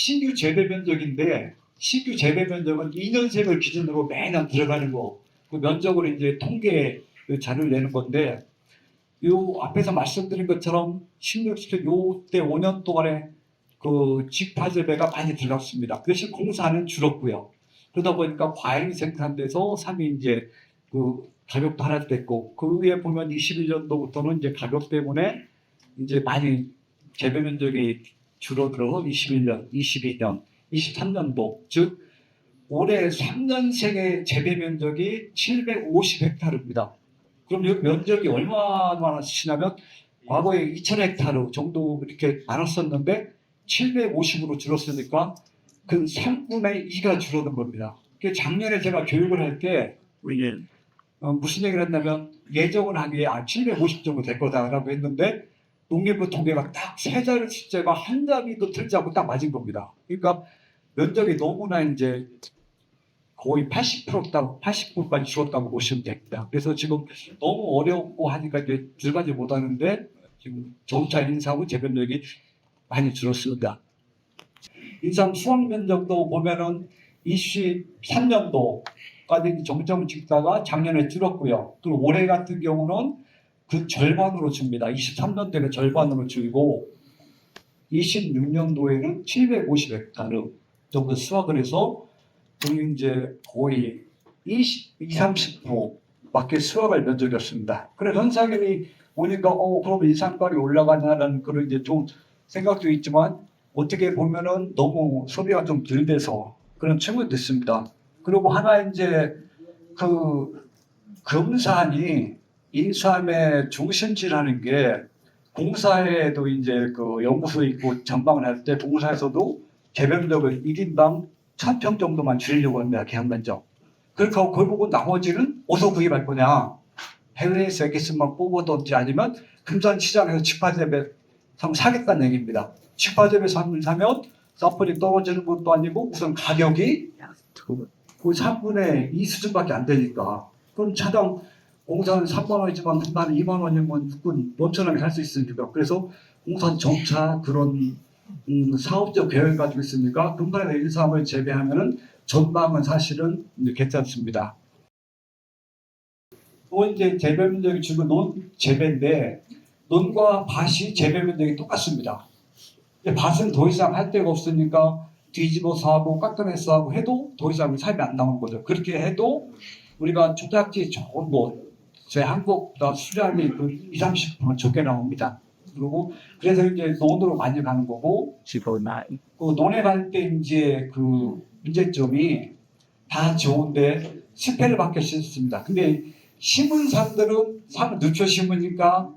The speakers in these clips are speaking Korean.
신규 재배 면적인데 신규 재배 면적은 2년생을 기준으로 매년 들어가는 거. 그 면적으로 이제 통계 자료를 내는 건데 요 앞에서 말씀드린 것처럼 16, 17, 요때 5년 동안에 그 직파 재배가 많이 들어갔습니다. 그 대신 공사는 줄었고요. 그러다 보니까 과일이 생산돼서 삶이 이제 그 가격도 하나 됐고 그 위에 보면 21년도부터는 이제 가격 때문에 이제 많이 재배 면적이 줄어들어 21년, 22년, 23년도 즉 올해 3년생의 재배 면적이 750헥타르입니다. 그럼 이 면적이 얼마나 치냐면 과거에 2000헥타르 정도 이렇게 많았었는데 750으로 줄었으니까 그 3분의 2가 줄어든 겁니다. 작년에 제가 교육을 할 때 무슨 얘기를 했냐면 예정을 하기에 750 정도 될 거다라고 했는데 농림부 통계가 딱 세 자리 숫자가 한 자리도 틀지 않고 딱 맞은 겁니다. 그러니까 면적이 너무나 이제 거의 80%까지 줄었다고 보시면 됩니다. 그래서 지금 너무 어렵고 하니까 이제 들어가지 못하는데 지금 점차 인사하고 재배력이 많이 줄었습니다. 인삼 수확 면적도 보면은 23년도까지 정점 찍다가 작년에 줄었고요. 또 올해 같은 경우는 그 절반으로 줍니다. 23년도에 절반으로 줄고 26년도에는 750헥타르 정도 수확을 해서 우리 이제 거의 30%밖에 수확할 면적이었습니다. 그래서 현상이 오니까 그럼 인상가격이 올라가냐는 그런 이제 좀 생각도 있지만 어떻게 보면은 너무 소비가 좀 덜 돼서 그런 측면이 됐습니다. 그리고 하나 이제 그 금산이 인삼의 중심지라는 게 공사에도 이제 그 연구소 있고 전방을 할 때 공사에서도 개별적으로 1인당 1000평 정도만 줄이려고 합니다. 계약면적. 그러니까 결국은 나머지는 어디서 구입할 거냐. 해외에서 에기스만 뽑아뒀지 아니면 금산 시장에서 직파재배 사겠다는 얘기입니다. 직파재배 사면 서플이 떨어지는 것도 아니고 우선 가격이 그 3분의 2 수준밖에 안 되니까. 그럼 차당 공사는 3만 원이지만 한 달에 2만 원이면 육군 넘쳐나게 할 수 있으니까. 그래서 공사는 점차 그런 사업적 계획을 가지고 있으니까 금산에서 인삼을 재배하면은 전망은 사실은 괜찮습니다. 또 이제 재배 면적이 주로 논 재배인데 논과 밭이 재배 면적이 똑같습니다. 밭은 더 이상 할 데가 없으니까 뒤집어서 하고 깎아내서 하고 해도 더 이상 삶이 안 나오는 거죠. 그렇게 해도 우리가 초작지 좋은 제 한국보다 수량이 그 20-30% 적게 나옵니다. 그리고 그래서 이제 논으로 많이 가는 거고, 그 논에 갈 때 이제 그 문제점이 다 좋은데 스페를 받기 싫습니다. 근데 심은 산들은 산을 늦춰 심으니까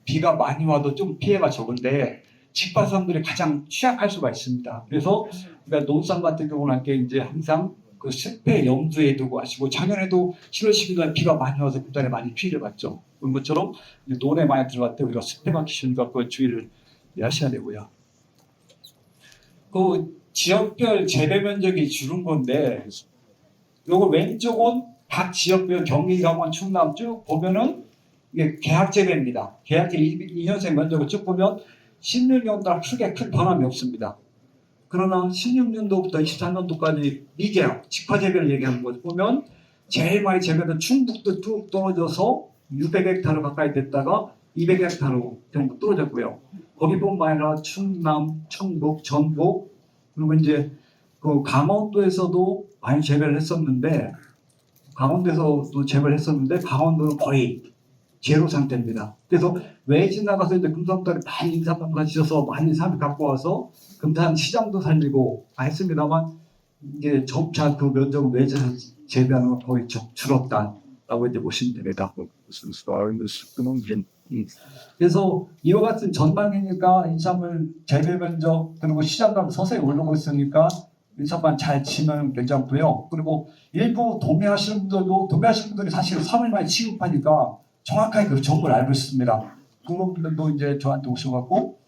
비가 많이 와도 좀 피해가 적은데 직파산들이 가장 취약할 수가 있습니다. 그래서 그러니까 논산 같은 경우는 이제 항상 그 습해 염두에 두고 하시고 작년에도 7월 10일날 비가 많이 와서 그달에 많이 피해를 봤죠. 그런 것처럼 논에 많이 들어갈 때 우리가 습해가 기준과 그 주의를 하셔야 되고요. 그 지역별 재배 면적이 줄은 건데 요거 왼쪽은 각 지역별 경기, 강원, 충남 쭉 보면은 이게 계약 재배입니다. 계약 재배 2년생 면적을 쭉 보면 16년도랑 크게 큰 변함이 없습니다. 그러나 16년도부터 23년도까지 미계약, 직파 재배를 얘기하는 거 보면 제일 많이 재배된 충북도 뚝 떨어져서 600헥타르 가까이 됐다가 200헥타르 정도 떨어졌고요. 거기뿐만 아니라 충남, 충북, 전북 그리고 이제 그 강원도에서도 많이 재배를 했었는데 강원도에서도 재배를 했었는데 강원도는 거의 제로 상태입니다. 그래서 외지 나가서 이제 금산딸이 많이 인삼만 가지셔서 많이 인삼을 갖고 와서 금산 시장도 살리고 했습니다만 이제 점차 그 면적은 외지에서 재배하는 건 거의 줄었다라고 이제 보시면 됩니다. 그래서 이와 같은 전망이니까 인삼을 재배 면적 그리고 시장감 서서히 오르고 있으니까 인삼만 잘 치면 괜찮고요. 그리고 일부 도매하시는 분들이 사실 3월 말에 취급하니까 정확하게 그 정보를 알고 있습니다. 그런 분들도 이제 저한테 오셔갖고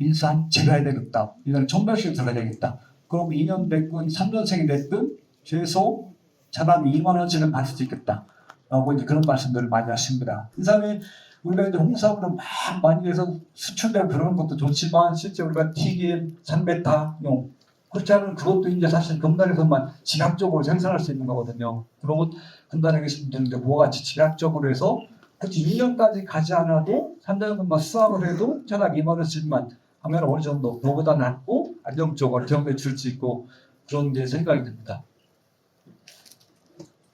인삼 재배해야 되겠다. 이거는 전멸식 들어야 되겠다. 그럼 2년 됐든 3년생이 됐든 최소 자반 2만 원씩은 받을 수 있겠다. 라고 이제 그런 말씀들을 많이 하십니다. 인삼이 우리가 이제 홍삼으로 많이 해서 수출되고 그러는 것도 좋지만 실제 우리가 튀김, 삼베타용 그렇지 않으면 그것도 이제 사실 금단에서만 집약적으로 생산할 수 있는 거거든요. 그러면 금단에 계신 분들인데 그와 같이 집약적으로 해서 굳이 6년까지 가지 않아도 3년간만 수학을 해도 전학 2만 원씩만 하면 어느 정도 그거보다 낫고 안정적으로 정부에 줄 수 있고 그런 게 생각이 듭니다.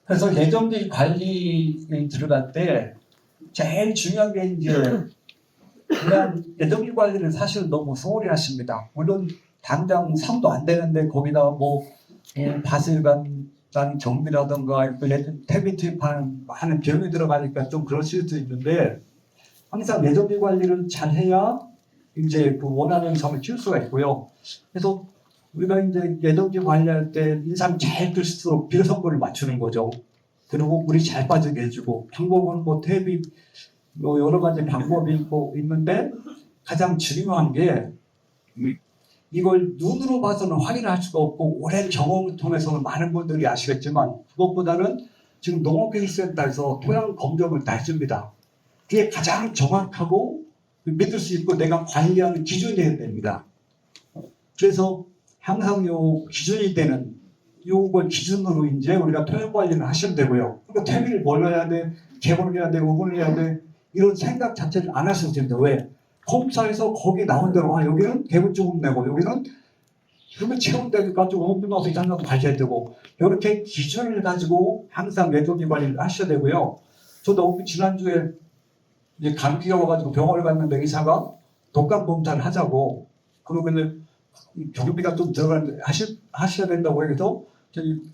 그래서 예정비 관리에 들어갈 때 제일 중요한 게 이제 그냥 예정비 관리를 사실 너무 소홀히 하십니다. 물론 당장 상도 안 되는데 거기다 뭐 바슬간 정비라든가 퇴비 투입하는 많은 비용이 들어가니까 좀 그러실 수도 있는데 항상 예정비 관리를 잘 해야 이제 그 원하는 점을 키울 수가 있고요. 그래서 우리가 이제 예정비 관리할 때 인상 잘 끌수록 비례성분을 맞추는 거죠. 그리고 물이 잘 빠지게 해주고 방법은 뭐 퇴비 뭐 여러 가지 방법이 있는데 가장 중요한 게 이걸 눈으로 봐서는 확인할 수가 없고 오랜 경험을 통해서는 많은 분들이 아시겠지만 그것보다는 지금 농업기술센터에서 토양 검정을 다 해줍니다. 그게 가장 정확하고 믿을 수 있고 내가 관리하는 기준이 돼야 됩니다. 그래서 항상 요 기준이 되는 요걸 기준으로 이제 우리가 토양 관리를 하시면 되고요. 그러니까 퇴비를 뭘 해야 돼, 개분을 해야 돼, 우분을 해야 돼 이런 생각 자체를 안 하셔도 됩니다. 왜? 검사에서 거기 나온 대로 여기는 개분 조금 내고 여기는 그러면 체험되니까 좀 5분 넣어서 이 장면도 가셔야 되고 이렇게 기준을 가지고 항상 예정비 관리를 하셔야 되고요. 저도 지난주에 이제 감기가 와가지고 병원을 갔는데 의사가 독감 검사를 하자고 그러면은 교육비가 좀 들어가는데 하셔야 된다고 해서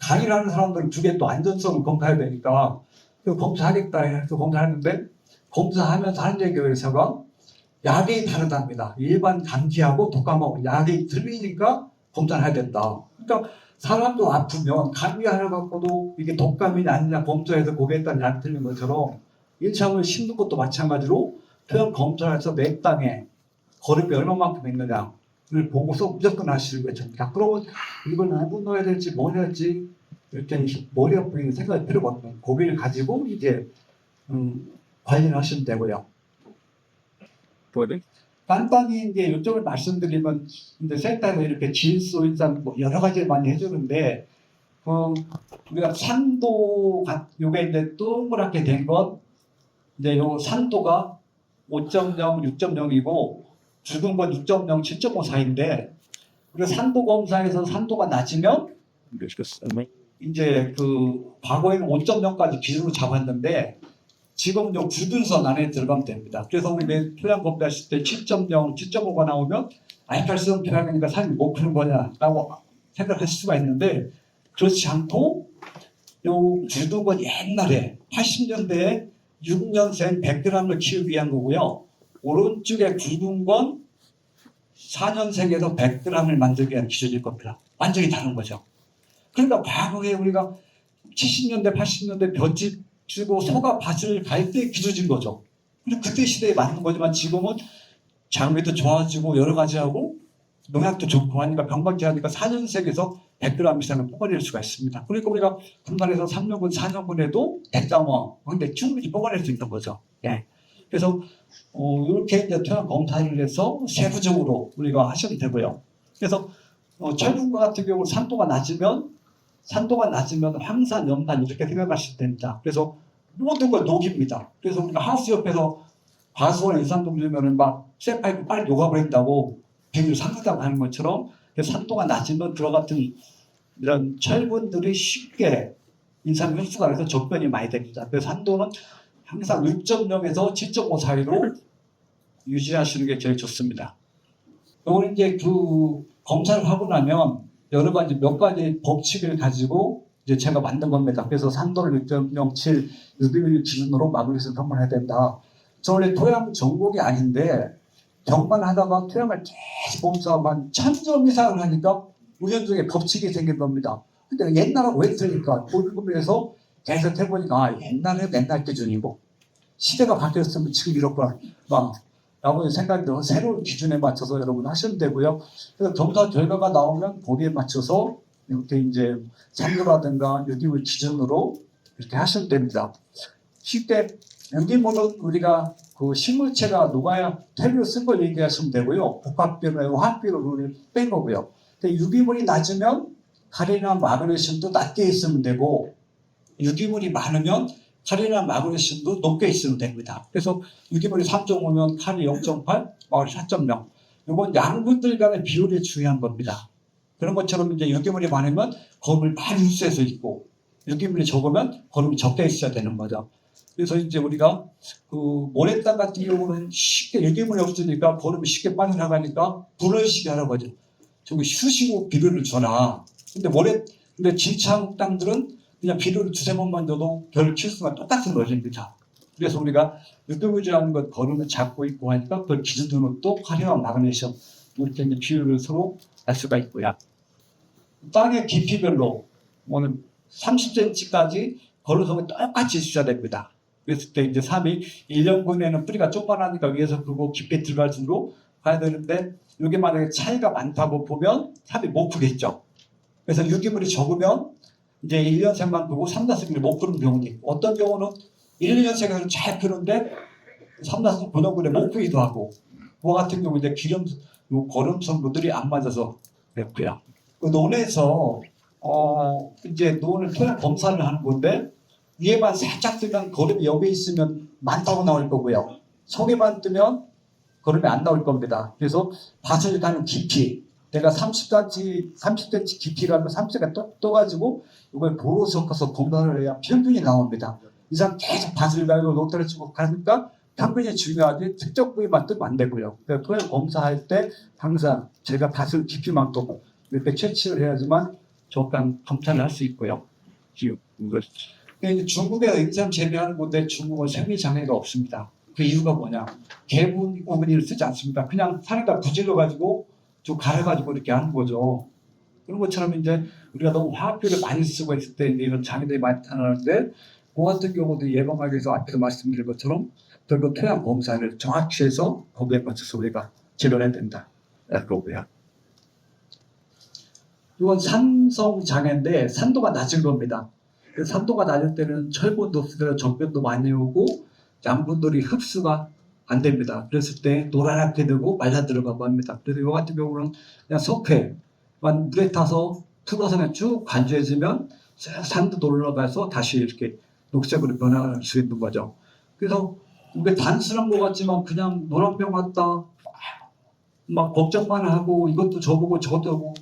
강의를 하는 사람들은 두 개 또 안전성을 검사해야 되니까 검사하겠다 해서 검사하는데 검사하면서 하는 얘기가 의사가 약이 다르답니다. 일반 감기하고 독감하고 약이 틀리니까 검사를 해야 된다. 그러니까 사람도 아프면 감기 하나 갖고도 이게 독감이냐 아니냐 검사해서 거기에 따른 약 틀린 것처럼 일상을 심는 것도 마찬가지로 토양 검사해서 내 땅에 거름이 얼마만큼 있느냐를 보고서 무조건 하시는 거죠. 그러면 이걸 누구 넣어야 될지 뭐 해야 될지 이렇게 머리 아프게 생각할 필요가 없는 고기를 가지고 이제 관리를 하시면 되고요. 간단히 이제 이쪽을 말씀드리면 이제 센터에서 이렇게 질소 일단 뭐 여러 가지를 많이 해주는데 우리가 산도가 요게 이제 동그랗게 된 것 이제 요 산도가 5.0, 6.0이고 붉은 건 6.0, 7.5 사이인데 우리가 산도 검사에서 산도가 낮으면 이제 그 과거에는 5.0까지 기준으로 잡았는데 지금 요 굵은 선 안에 들어가면 됩니다. 그래서 우리 토양 검사했을 때 7.0, 7.5가 나오면 알칼리성 토양이니까 산이 못 크는 거냐라고 생각할 수가 있는데 그렇지 않고 요 굵은 건 옛날에 80년대에 6년생 100g을 키우기 위한 거고요. 오른쪽에 굵은 건 4년생에서 100g을 만들기 위한 기준일 겁니다. 완전히 다른 거죠. 그러니까 과거에 우리가 70년대, 80년대 벼집 주고 소가 밭을 갈 때 기준인 거죠. 그때 시대에 맞는 거지만 지금은 장비도 좋아지고 여러 가지 하고 농약도 좋고 하니까 병박제 하니까 4년생에서 100g 이상을 뽑아낼 수가 있습니다. 그러니까 우리가 분간해서 3년분, 4년분에도 100g, 근데 충분히 뽑아낼 수 있는 거죠. 예. 그래서 이렇게 이제 토양 검사를 해서 세부적으로 우리가 하셔도 되고요. 그래서 철분과 같은 경우 산도가 낮으면 황산, 염산 이렇게 생각하시면 됩니다. 그래서 모든 걸 녹입니다. 그래서 우리가 하우스 옆에서 과수원 인산동 주면은 막 쇠파이프 빨리 녹아버린다고 비닐 상하다고 하는 것처럼 산도가 낮으면 그와 같은 이런 철분들이 쉽게 인산 흡수가 돼서 적변이 많이 됩니다. 그래서 산도는 항상 6.0에서 7.5 사이로 유지하시는 게 제일 좋습니다. 이건 이제 그 검사를 하고 나면 여러 가지 몇 가지 법칙을 가지고 이제 제가 만든 겁니다. 그래서 산도를 6.07 6mm 기준으로 마그네슘 평만해야 된다. 저 원래 토양 전공이 아닌데 경관하다가 토양을 계속 보면서 한 1000점 이상을 하니까 우연중에 법칙이 생긴 겁니다. 근데 옛날하고 왜 틀릴까? 궁금해서 계속 해보니까 옛날에 옛날 기준이고 시대가 바뀌었으면 지금 이렇구나 라고 생각이 들어서 새로운 기준에 맞춰서 여러분 하시면 되고요. 그래서 검사 결과가 나오면 거기에 맞춰서 이렇게 이제 산도라든가 유기물 기준으로 이렇게 하시면 됩니다. 쉽게 유기물은 우리가 그 식물체가 녹아야 퇴비로 쓴 걸 얘기하시면 되고요. 복합비로 화학비로 뺀 거고요. 근데 유기물이 낮으면 칼이나 마그네슘도 낮게 있으면 되고 유기물이 많으면 칼이나 마그네슘도 높게 있으면 됩니다. 그래서 유기물이 3.5면 칼이 0.8, 마그네슘 4.0. 이건 양분들 간의 비율이 중요한 겁니다. 그런 것처럼 이제 유기물이 많으면 거름을 많이 흡수해서 있고 유기물이 적으면 거름이 적게 있어야 되는 거죠. 그래서 이제 우리가 그 모래땅 같은 경우는 쉽게 유기물이 없으니까 거름이 쉽게 빠져나가니까 분해식이 하는 거죠. 저기 수시로 비료를 줘라. 근데 진창 땅들은 그냥 비료를 두세 번만 줘도 별 필수가 똑같은 것입니다. 그래서 우리가 유기물이라는 것 거름을 잡고 있고 하니까 그걸 기준으로 또 칼이나 마그네슘 이렇게 비율을 서로 알 수가 있고요. 땅의 깊이별로 오늘 30cm까지 거름성이 똑같이 있어야 됩니다. 그랬을 때 이제 3이 1년분에는 뿌리가 좁아나니까 위에서 그거 깊게 들어갈수록 가야 되는데 이게 만약에 차이가 많다고 보면 3이 못 크겠죠. 그래서 유기물이 적으면 이제 1년생만 크고 3, 4생이 못 크는 경우도 있고 어떤 경우는 1, 2년생에서 잘 크는데 3, 4생 번호군에 못 크기도 하고 그와 같은 경우 이제 거름 성분들이 안 맞아서 그랬고요. 그 논에서 이제 논을 토양 검사를 하는 건데 위에만 살짝 뜨면 거름이 여기 있으면 많다고 나올 거고요. 속에만 뜨면 거름이 안 나올 겁니다. 그래서 밭을 가는 깊이 내가 30cm 깊이라면 30cm가 떠가지고 이걸 보로 섞어서 검사를 해야 평균이 나옵니다. 이상 계속 밭을 가고 노트를 치고 가니까 평균이 중요하지 특정 부위만 뜨면 안 되고요. 그러니까 토양 검사할 때 항상 제가 밭을 깊이만큼 이렇게 채취를 해야지만 적당한 검사를 할 수 있고요. 중국에서 인삼 재배하는 건데 중국은 생리장애가 없습니다. 그 이유가 뭐냐? 개분 오븐을 쓰지 않습니다. 그냥 산에다 부질러가지고 좀 갈아가지고 이렇게 하는 거죠. 그런 것처럼 이제 우리가 너무 화학비를 많이 쓰고 있을 때 이런 장애들이 많이 나타나는데 그 같은 경우도 예방하기 위해서 앞에서 말씀드린 것처럼 결국 토양 검사를 정확히 해서 거기에 맞춰서 우리가 재배해야 된다. 그거고요. 이건 산성 장애인데 산도가 낮은 겁니다. 산도가 낮을 때는 철분도 없으면 적변도 많이 오고 양분들이 흡수가 안 됩니다. 그랬을 때 노랗게 되고 말라 들어가고 합니다. 그래서 이 같은 경우는 그냥 석회만 물에 타서 틀어서 그냥 쭉 간주해주면 산도 올라가서 다시 이렇게 녹색으로 변할 수 있는 거죠. 그래서 이게 단순한 것 같지만 그냥 노란병 왔다 막 걱정만 하고 이것도 저보고 저것도 하고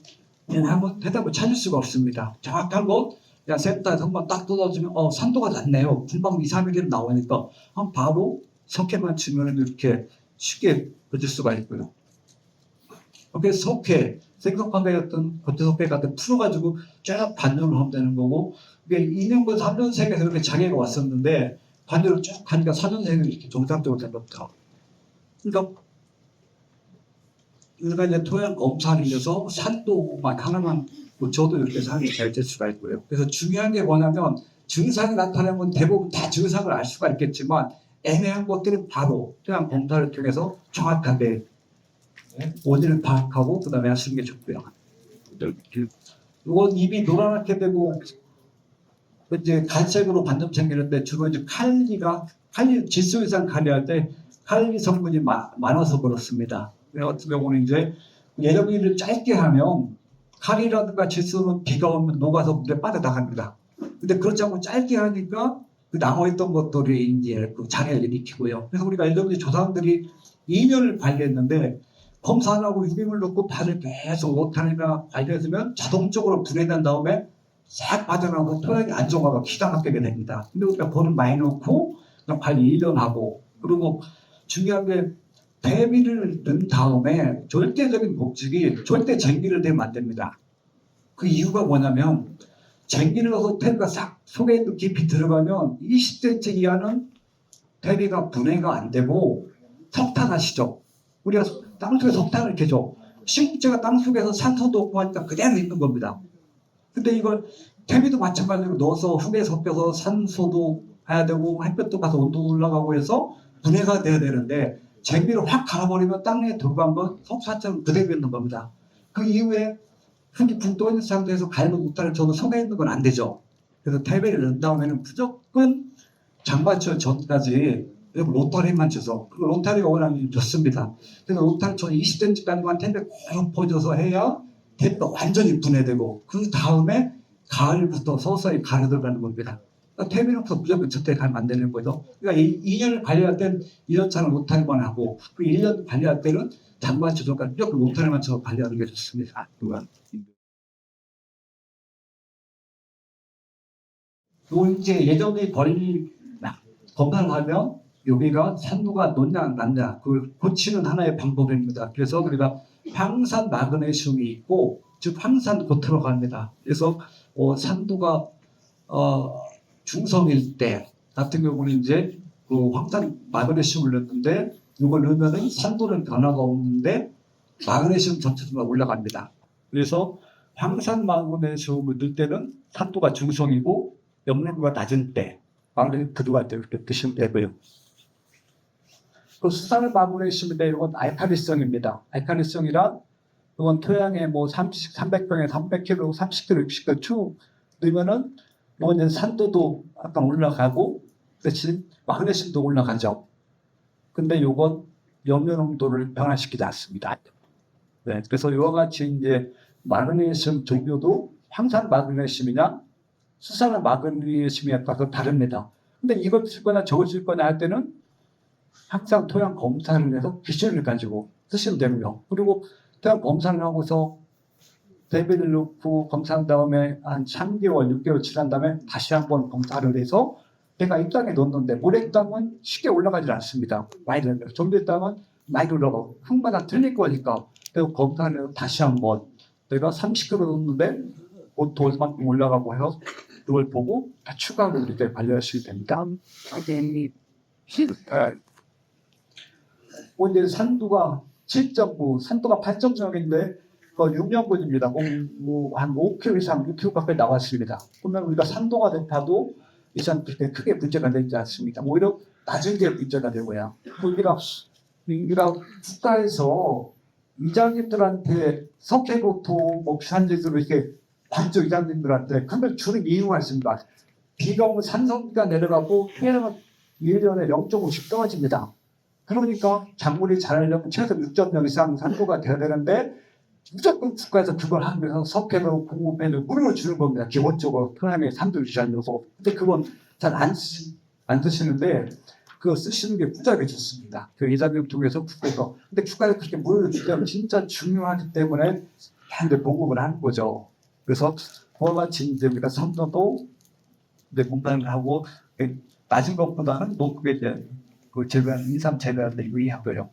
그냥 한번 대답을 찾을 수가 없습니다. 정확한 것 그냥 센터에서 한번 딱 뜯어주면 산도가 낮네요. 금방 2, 3일이 나오니까 바로 석회만 치면 이렇게 쉽게 얻을 수가 있고요. 그래서 석회, 생석화폐였던 겉석회 같은 풀어가지고 쫙 반전을 하면 되는 거고 이게 2년분 3년생에서 이렇게 장애가 왔었는데 반대로 쭉 가니까 4년생이 이렇게 정상적으로 된 겁니다. 그러니까 우리가 이제 토양 검사를 위해서 산도만 하나만 저도 이렇게 상이 잘 될 수가 있고요. 그래서 중요한 게 뭐냐면 증상이 나타나면 대부분 다 증상을 알 수가 있겠지만 애매한 것들은 바로 토양 검사를 통해서 정확하게 원인을 파악하고 그 다음에 하시는 게 좋고요. 이건 입이 노랗게 되고 이제 갈색으로 반점 생기는데 주로 이제 칼리 질소 이상 칼리할 때 칼리 성분이 많아서 그렇습니다. 같은 경우는 이제 예정일을 짧게 하면 칼이라든가 질소는 비가 오면 녹아서 물에 빠져나갑니다. 근데 그렇지 않고 짧게 하니까 그 남아있던 것들이 이제 그 장애를 일으키고요. 그래서 우리가 예정일 조상들이 2년을 관리했는데 검사 안 하고 유기물 넣고 발을 계속 못하니까 관리했으면 자동적으로 분해된 다음에 싹 빠져나가고 토양이 안정화가 기가 막히게 됩니다. 근데 우리가 벌을 많이 넣고 그냥 관리 1년 하고 그리고 중요한 게 대비를 넣은 다음에 절대적인 목적이 절대 전기를 대면 안 됩니다. 그 이유가 뭐냐면 전기를 넣어서 대비가 싹 속에 깊이 들어가면 20cm 이하는 대비가 분해가 안 되고 석탄 아시죠? 우리가 땅속에 석탄을 캐죠. 식물체가 땅속에서 산소도 없고 하니까 그대로 있는 겁니다. 근데 이걸 대비도 마찬가지로 넣어서 흙에 섞여서 산소도 해야 되고 햇볕도 가서 온도 올라가고 해서 분해가 돼야 되는데 전기를 확 갈아버리면 땅에 들어간 건 석사처럼 그대로 있는 겁니다. 그 이후에 흙이 붕 떠 있는 상태에서 갈면 못하는 저도 속에 있는 건 안 되죠. 그래서 태베를 넣은 다음에는 무조건 장마철 전까지 로타리만 쳐서 그 로타리가 워낙 좋습니다. 그래서 로타리 전 20cm 정도만 태베 꼭 퍼져서 해야 대비가 완전히 분해되고 그 다음에 가을부터 서서히 가려들어가는 겁니다. 그러니까 퇴비로부터 무조건 저때 가면 안 되는 거죠. 그러니까 2년을 관리할 때는 1년 차는 못할만 하고 그 1년 관리할 때는 장관 조정까지 무조건 못할만 쳐 관리하는 게 좋습니다. 요 이제 예전에 검사를 하면 여기가 산도가 높냐 낮냐 그걸 고치는 하나의 방법입니다. 그래서 우리가 황산 마그네슘이 있고 즉 황산 겉으로 갑니다. 그래서 산도가 중성일 때 같은 경우는 이제 그 황산 마그네슘을 넣는데 이걸 넣으면은 산도는 변화가 없는데 마그네슘 전체가 올라갑니다. 그래서 황산 마그네슘을 넣을 때는 산도가 중성이고 염료가 낮은 때 마그네슘 들어갈 때 이렇게 드시면 되고요. 그 수산화 마그네슘인데 이건 알칼리성입니다. 알칼리성이라 이건 토양에 뭐 300평에 300kg, 30kg, 60kg 쭉 넣으면은 이건 이제 산도도 약간 올라가고 대신 마그네슘도 올라가죠. 근데 이건 염료 농도를 변화시키지 않습니다. 네, 그래서 이와 같이 이제 마그네슘 종류도 황산 마그네슘이냐 수산화 마그네슘에 따라서 다릅니다. 근데 이걸 쓸 거나 저걸 쓸 거나 할 때는 항상 토양 검사를 해서 기준을 가지고 쓰시면 되고요. 그리고 토양 검사를 하고서 대비를 넣고 검사한 다음에 한 3개월, 6개월 지난 다음에 다시 한번 검사를 해서 내가 이 땅에 넣었는데 모래 땅은 쉽게 올라가지 않습니다. 많이 들어요. 정비 땅은 많이 올라가고 흙마다 틀릴 거니까 그래서 검사를 해서 다시 한번 내가 30kg 넣었는데 곧 돌만큼 올라가고 해서 그걸 보고 다 추가로 이렇게 관리하시면 됩니다. 오늘 산도가 7.9, 산도가 8.0인데 6년분입니다. 한 5kg 이상, 6kg 가까이 나왔습니다. 그러면 우리가 산도가 높아도 이상 그렇게 크게 문제가 되지 않습니다. 오히려 낮은 게 문제가 되고요. 우리가 국가에서 이장님들한테 석회보토 목산지들로 이렇게 관저 이장님들한테 금을 주는 이유가 있습니다. 비가 오면 산성비가 내려가고 해는 1년에 0.5씩 떨어집니다. 그러니까 작물이 자라려면 최소 6.0 이상 산도가 돼야 되는데 무조건 국가에서 그걸 하기 위해서 석회로 공급에는 무료로 주는 겁니다. 기본적으로 토양에 산도 유지하려고. 근데 그건 잘 안 쓰시는데 그거 쓰시는 게 부작이 좋습니다. 그 이자비용 통해서 국가에서. 근데 국가에서 그렇게 무료로 주면 진짜 중요하기 때문에 다들 공급을 하는 거죠. 그래서 그와 같이 이제 우리가 산도도 공부를 하고 낮은 것보다는 높게 이제 그 재배하는 2, 3 재배하는 데 유의하고요.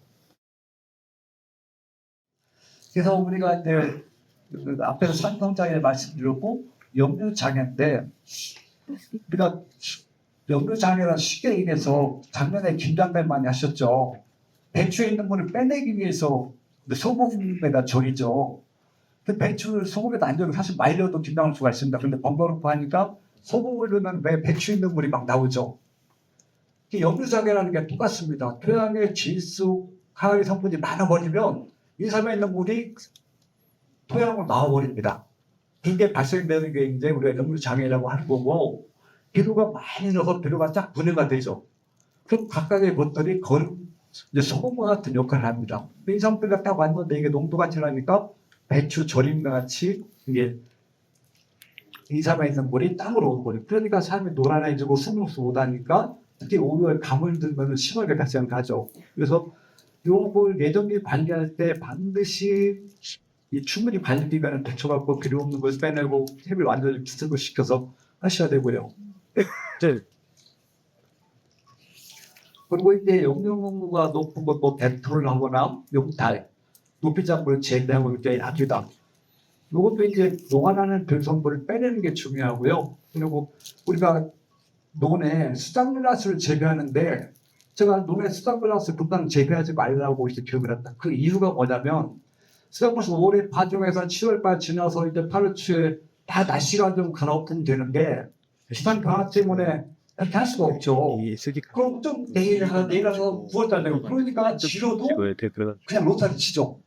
그래서 우리가 이제 그 앞에서 산성장애 말씀드렸고 염류장애인데 우리가 염류장애라는 쉽게 얘기해서 작년에 김장배 많이 하셨죠. 배추에 있는 물을 빼내기 위해서 소금에다 절이죠. 그 배추를 소금에다 안 절이면 사실 말려도 김장할 수가 있습니다. 근데 번거롭고 하니까 소금을 넣으면 왜 배추에 있는 물이 막 나오죠. 염류장애라는 게 똑같습니다. 토양의 질소, 화학의 성분이 많아버리면 이 섬에 있는 물이 토양을 막아버립니다. 이게 발생되는 게 이제 우리가 염류장애라고 하는 거고 비료가 많이 넣어서 비료가 쫙 분해가 되죠. 그럼 각각의 것들이 이제 소금과 같은 역할을 합니다. 이 성분이 딱 왔는데 이게 농도가 지나니까 배추 절임과 같이 이게 이 섬에 있는 물이 땅으로 오버려요. 그러니까 삶이 노란해지고 숨을 못하니까 특히 5월 가물 들면 심하게 발생하죠. 그래서 요걸 예정비 관리할 때 반드시 충분히 관리 기간을 거쳐갖고 필요 없는 걸 빼내고 탭을 완전히 기습을 시켜서 하셔야 되고요. 그리고 이제 용량농도가 높은 것도 배토를 하거나 용달, 높이작물을 제거하고 이제 약이다. 이것도 이제 녹아나는 별성분을 빼내는 게 중요하고요. 그리고 우리가 논에 수산물라스를 재배하는데 제가 논에 수산물라스 금방 재배하지 말라고 이렇게 교육을 했다. 그 이유가 뭐냐면 수산물라스 5월 파종에서 7월말 지나서 이제 8월 초에 다 날씨가 좀 가라앉으면 되는데 시간 변화 때문에 이렇게 할 수가 없죠. 그럼 좀 내일 가서 9월달 되고 그러니까 지로도 그냥 로타를 치죠.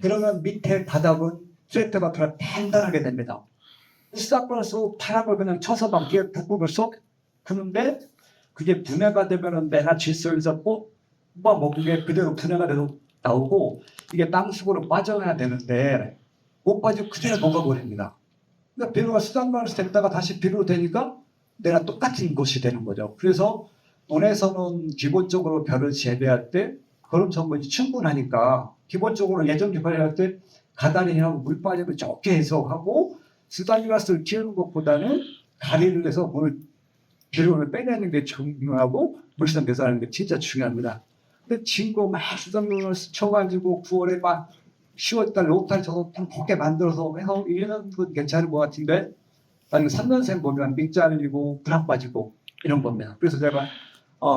그러면 밑에 바닥은 쇠트바트가 단단하게 됩니다. 수산물라스 파란 그냥 쳐서 막 뒤에 북극을 쏙 그런데 그게 분해가 되면은 내가 질소에서 뽑아 먹는 게 그대로 분해가 돼서 나오고 이게 땅속으로 빠져나야 되는데 못 빠지고 그대로 녹아버립니다. 그러니까 비료가 수단만에서 됐다가 다시 비료로 되니까 내가 똑같은 것이 되는 거죠. 그래서 논에서는 기본적으로 벼를 재배할 때 거름 성분이 충분하니까 기본적으로 예전 관리할 때 가다리하고 물 빠짐을 좋게 해석하고 스타니라스를 키우는 것보다는 가리를 해서 비료를 빼내는 게 중요하고 물성 배설하는 게 진짜 중요합니다. 근데 친구 막 수단이라스 쳐가지고 9월에 막 10월달, 5월달 저거 곱게 만들어서 해서 이런 건 괜찮은 것 같은데 나는 3년생 보면 밑자리고 불합 빠지고 이런 겁니다. 그래서 제가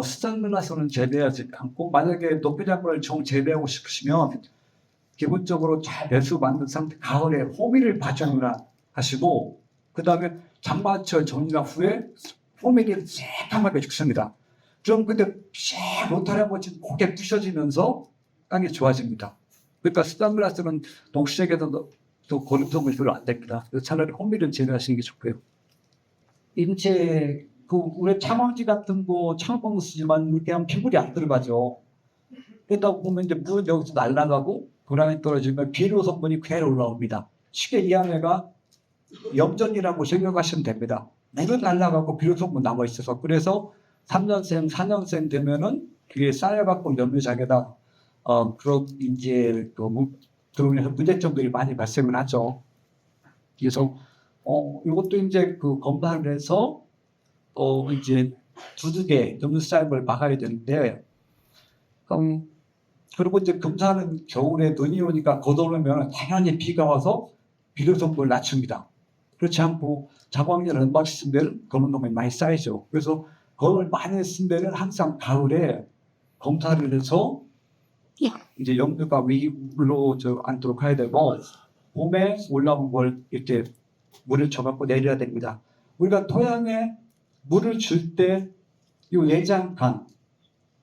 수산문화서는 재배하지 않고 만약에 녹비작물을 정 재배하고 싶으시면 기본적으로 잘 배수 만든 상태 가을에 호미를 발전을 하시고 그 다음에 장마철 정리나 후에 호미를 새까맣게 죽습니다. 좀 근데 쫙 로타리 한번 곱게 부셔지면서 땅이 좋아집니다. 그러니까 수산물화서는 동시적에서도 고름성분이 별로 안 됩니다. 그래서 차라리 호미를 재배하시는 게 좋고요. 이제 우리 창원지 같은 거 창원 쓰지만 이렇게 하면 비물이 안 들어가죠. 그러다 보면 이제 물은 여기서 날아가고 도랑이 떨어지면 비료 성분이 그대로 올라옵니다. 쉽게 이해하면 염전이라고 생각하시면 됩니다. 물은 날아가고 비료 성분 남아 있어서 그래서 3년생, 4년생 되면은 그게 쌓여갖고 염류장에다 그런 이제 들어오면서 문제점들이 많이 발생을 하죠. 그래서 이것도 이제 검사를 해서 이제 두둑에 염류싸임을 막아야 되는데 그리고 이제 검사는 겨울에 눈이 오니까 걷어오면 당연히 비가 와서 비료 성분을 낮춥니다. 그렇지 않고 자광열 은박 쓴 데는 검은 놈이 많이 쌓이죠. 그래서 검을 많이 쓴 데는 항상 가을에 검사를 해서 이제 염류가 위로 않도록 해야 되고 봄에 올라온 걸 이렇게 물을 줘갖고 내려야 됩니다. 우리가 토양에 물을 줄 때 이 예장간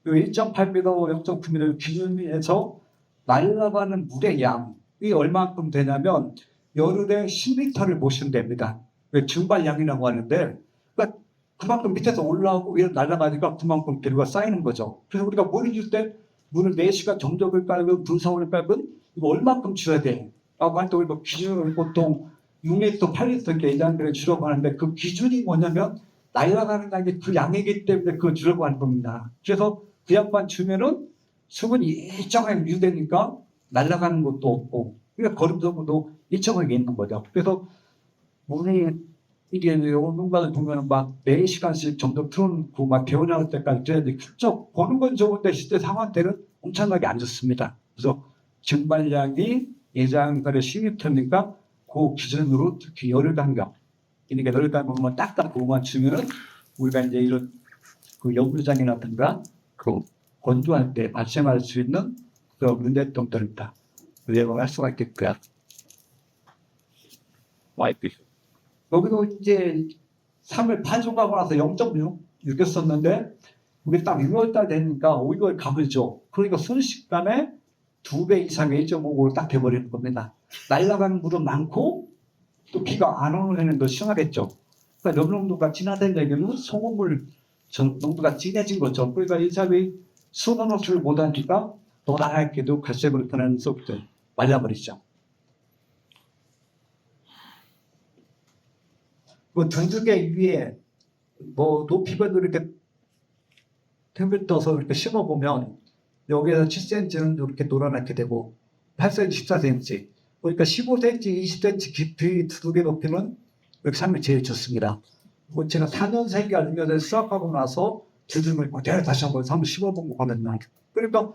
1.8m, 0.9m 기준에서 날아가는 물의 양이 얼마큼 되냐면 열흘에 10리터를 보시면 됩니다. 증발량이라고 하는데 그러니까 그만큼 밑에서 올라오고 위로 날아가니까 그만큼 비료가 쌓이는 거죠. 그래서 우리가 물을 줄 때 물을 4시간 정적을 깔면 분사원을 깔면 이거 얼마큼 줘야 돼? 라고 할 때 우리 기준으로 보통 6리터, 8리터 이렇게 예장들을 주라고 하는데 그 기준이 뭐냐면 날아가는 양이 그 양이기 때문에 그걸 주라고 하는 겁니다. 그래서 그 양만 주면은 수분이 일정하게 유되니까 날아가는 것도 없고 그러니까 거름성분도 일정하게 있는 거죠. 그래서 물이 이게 농가를 보면은 막 4시간씩 정도 틀어놓고 막 개운할 때까지 돼야지 훌쩍 보는 건 좋은데 실제 상황 때는 엄청나게 안 좋습니다. 그래서 증발량이 예장달에 10리터니까 그 기준으로 특히 열흘 간격 그러니까 열흘 간격만 딱딱 그거만 주면은 우리가 이제 이런 염류장이라든가 건조할 때 발생할 수 있는 문제점들입니다. 예방할 수가 있겠고요. 여기도 이제 3월 파종하고 나서 0.6이었었는데 우리 딱 6월달 되니까 5개월 가물죠. 그러니까 순식간에 2배 이상의 1.5로 딱 돼버리는 겁니다. 날아가는 물은 많고 또 비가 안 오는 해는 더 심하겠죠. 그러니까 염농도가 진하다는 얘기는 소금물 농도가 진해진 거죠. 그러니까 이 사람이 수분 흡수를 못하니까 더 나아있게도 갈색으로 변하는 속도 말라버리죠. 등두개 위에 높이가 이렇게 틈을 떠서 이렇게 심어보면 여기에서 7cm는 이렇게 놀아나게 되고 8cm, 14cm 그러니까 15cm, 20cm 깊이 두둑의 높이는 이렇게 삶이 제일 좋습니다. 제가 4년생이 아니면 수확하고 나서 주둥을 그대로 다시 한번 심어본 거거든요. 그러니까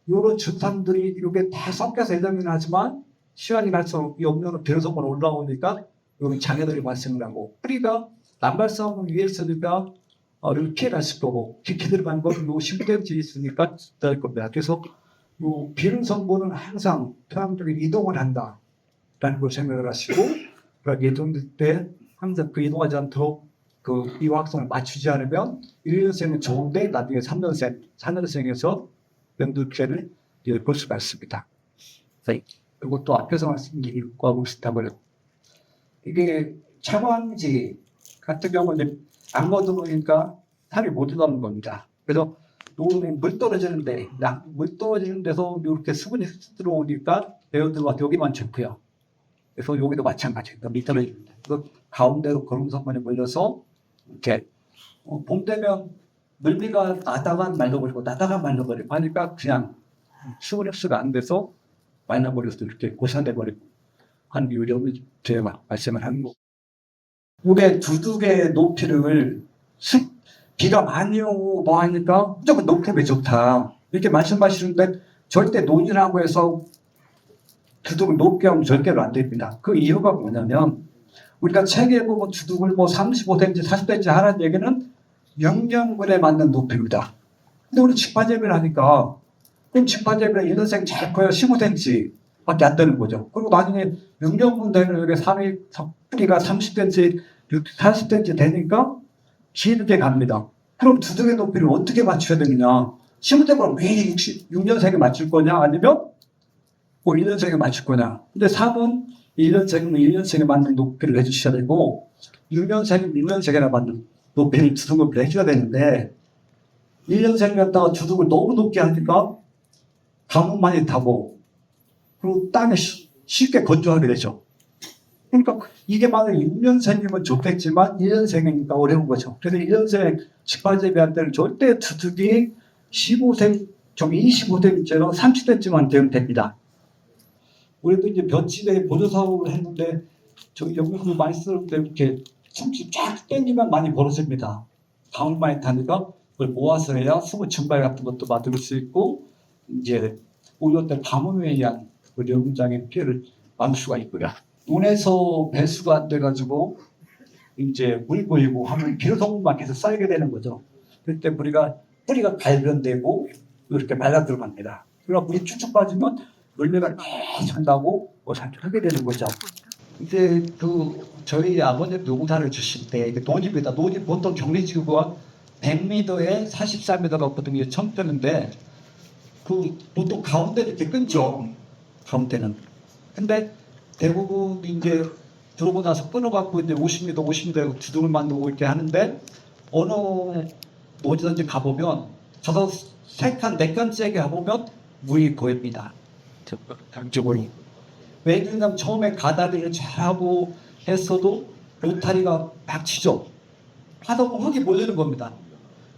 이런 주탄들이 이게 다 섞여서 예정이긴 하지만 시간이 갈수록 염료는 비료성분 올라오니까 여기 장애들이 발생하고 뿌리가 난발성을 위해서니까 피해갈 수 거고 깊이 들어간 거는 10cm 있으니까 될 겁니다. 그래서 비료 성분은 항상 토양적인 이동을 한다라는 걸 생각을 하시고 그러니까 예정될 때 항상 이동하지 않도록 이화학성을 맞추지 않으면 1년생은 좋은데 나중에 3년생, 4년생에서 병두피해를 볼 수가 있습니다. 그리고 또 앞에서 말씀드리고 싶다고요. 이게 차광지 같은 경우는 안 걷어놓으니까 살이 못 들어가는 겁니다. 그래서 물 떨어지는 데서 이렇게 수분이 들어오니까 배어들어가 여기만 좋고요. 그래서 여기도 마찬가지입니다. 밑으로 그 가운데로 거름선만에 몰려서 이렇게 봄 되면 물비가 나다가 말라버리고 나다가 말라버리고 하니까 그냥 수분 흡수가 안 돼서 말라버려서 이렇게 고산돼 버리고 하는 요령을 제가 말씀을 하는 거고. 이게 두둑의 높이를 비가 많이 오고 뭐 하니까 무조건 높이면 좋다 이렇게 말씀하시는데 절대 논이라고 해서 두둑을 높게 하면 절대로 안 됩니다. 그 이유가 뭐냐면 우리가 책에 보면 두둑을 뭐 35cm, 40cm 하라는 얘기는 영양분에 맞는 높이입니다. 근데 우리 직판재배를 하니까 그럼 직판재배는 1년생 잘 커야 15cm 밖에 안 되는 거죠. 그리고 나중에 영양분 되는 여기 뿌리가 30cm, 40cm 되니까 길게 갑니다. 그럼 두둑의 높이를 어떻게 맞춰야 되느냐? 15cm로 매일 6년생에 맞출 거냐? 아니면 뭐 1년생에 맞출 거냐? 근데 3은 1년생은 1년생에 맞는 높이를 해주셔야 되고 6년생은 6년생에 맞는 높이를 두둑을 해줘야 되는데 1년생 갖다가 두둑을 너무 높게 하니까 가뭄 많이 타고 그리고 땅에 쉽게 건조하게 되죠. 그러니까 이게 만약 6년생이면 좋겠지만 1년생이니까 어려운 거죠. 그래서 1년생 직판재배할 때는 절대 두둑이 15cm, 좀 25cm로 30cm만 되면 됩니다. 우리도 이제 볕집에 보조 사업을 했는데 저기 연구소 많이 쓰는데 이렇게 숨이 쫙 땡기면 많이 벌어집니다. 가을 많이 타니까 그걸 모아서 해야 수분 증발 같은 것도 막을 수 있고 이제 오히려 때 가뭄에 의한 그 연구장의 피해를 막을 수가 있고요. 논에서 배수가 안 돼가지고 이제 물 보이고 하면 비료성분만 계속 쌓이게 되는 거죠. 그때 뿌리가 발변되고 이렇게 말라 들어갑니다. 그러니까 물이 쭉쭉 빠지면 물매가 계속 나고 하게 되는 거죠. 이제 저희 아버님 농사를 주실 때 논입니다. 논이 보통 경리지구가 100m에 44m 높거든요. 청편인데 보통 가운데 이렇게 끊죠. 가운데는. 근데 대부분 이제 들어오고 나서 끊어갖고 이제 50m 두둑을 만들고 이렇게 하는데 어느 어디든지 가보면 저도 3칸, 4칸째게 가보면 물이 보입니다. 강쪽으로. 왜냐면 처음에 가다리를 잘하고 했어도 로타리가 막 치죠. 하다 보면 흙이 몰리는 겁니다.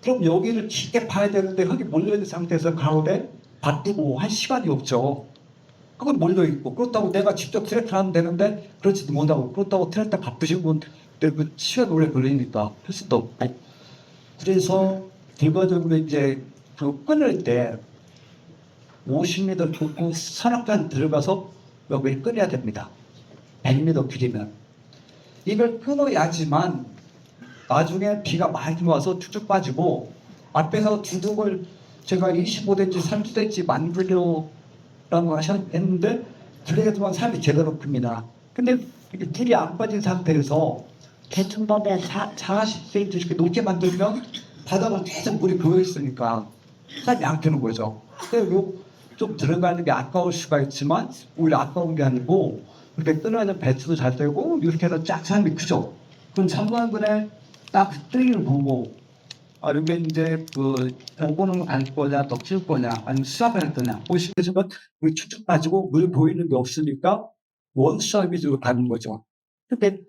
그럼 여기를 깊게 파야 되는데 흙이 몰려있는 상태에서 가운데 밭두고 할 시간이 없죠. 그건 몰려있고 그렇다고 내가 직접 트랙터 하면 되는데 그렇지도 못하고 그렇다고 트랙터 바쁘신 분들 시간 오래 걸리니까 할 수도 없고 그래서 결과적으로 이제 끊을 때 50m 좁고 산악관 들어가서 여기에 끊어야 됩니다. 100m 길이면. 이걸 끊어야지만 나중에 비가 많이 와서 쭉쭉 빠지고 앞에서 두둑을 제가 25cm, 30cm 만들려고 하셨는데 그래야지만 삶이 제대로 큽니다. 근데 길이 안 빠진 상태에서 대충범에 40cm 이렇게 높게 만들면 바닥은 계속 물이 고여있으니까 삶이 안 크는 거죠. 그리고 좀 들어가는 게 아까울 수가 있지만 오히려 아까운 게 아니고 이렇게 끊어야는 배추도 잘 되고 이렇게 해서 쫙 삶이 크죠. 그럼 상관분에 딱 뜨기를 보고 이게 이제 요거는 갈 거냐 더 키울 거냐 아니면 수압을 할 거냐 보시면 물이 쭉쭉 빠지고 물 보이는 게 없으니까 원수압 위주로 가는 거죠. 근데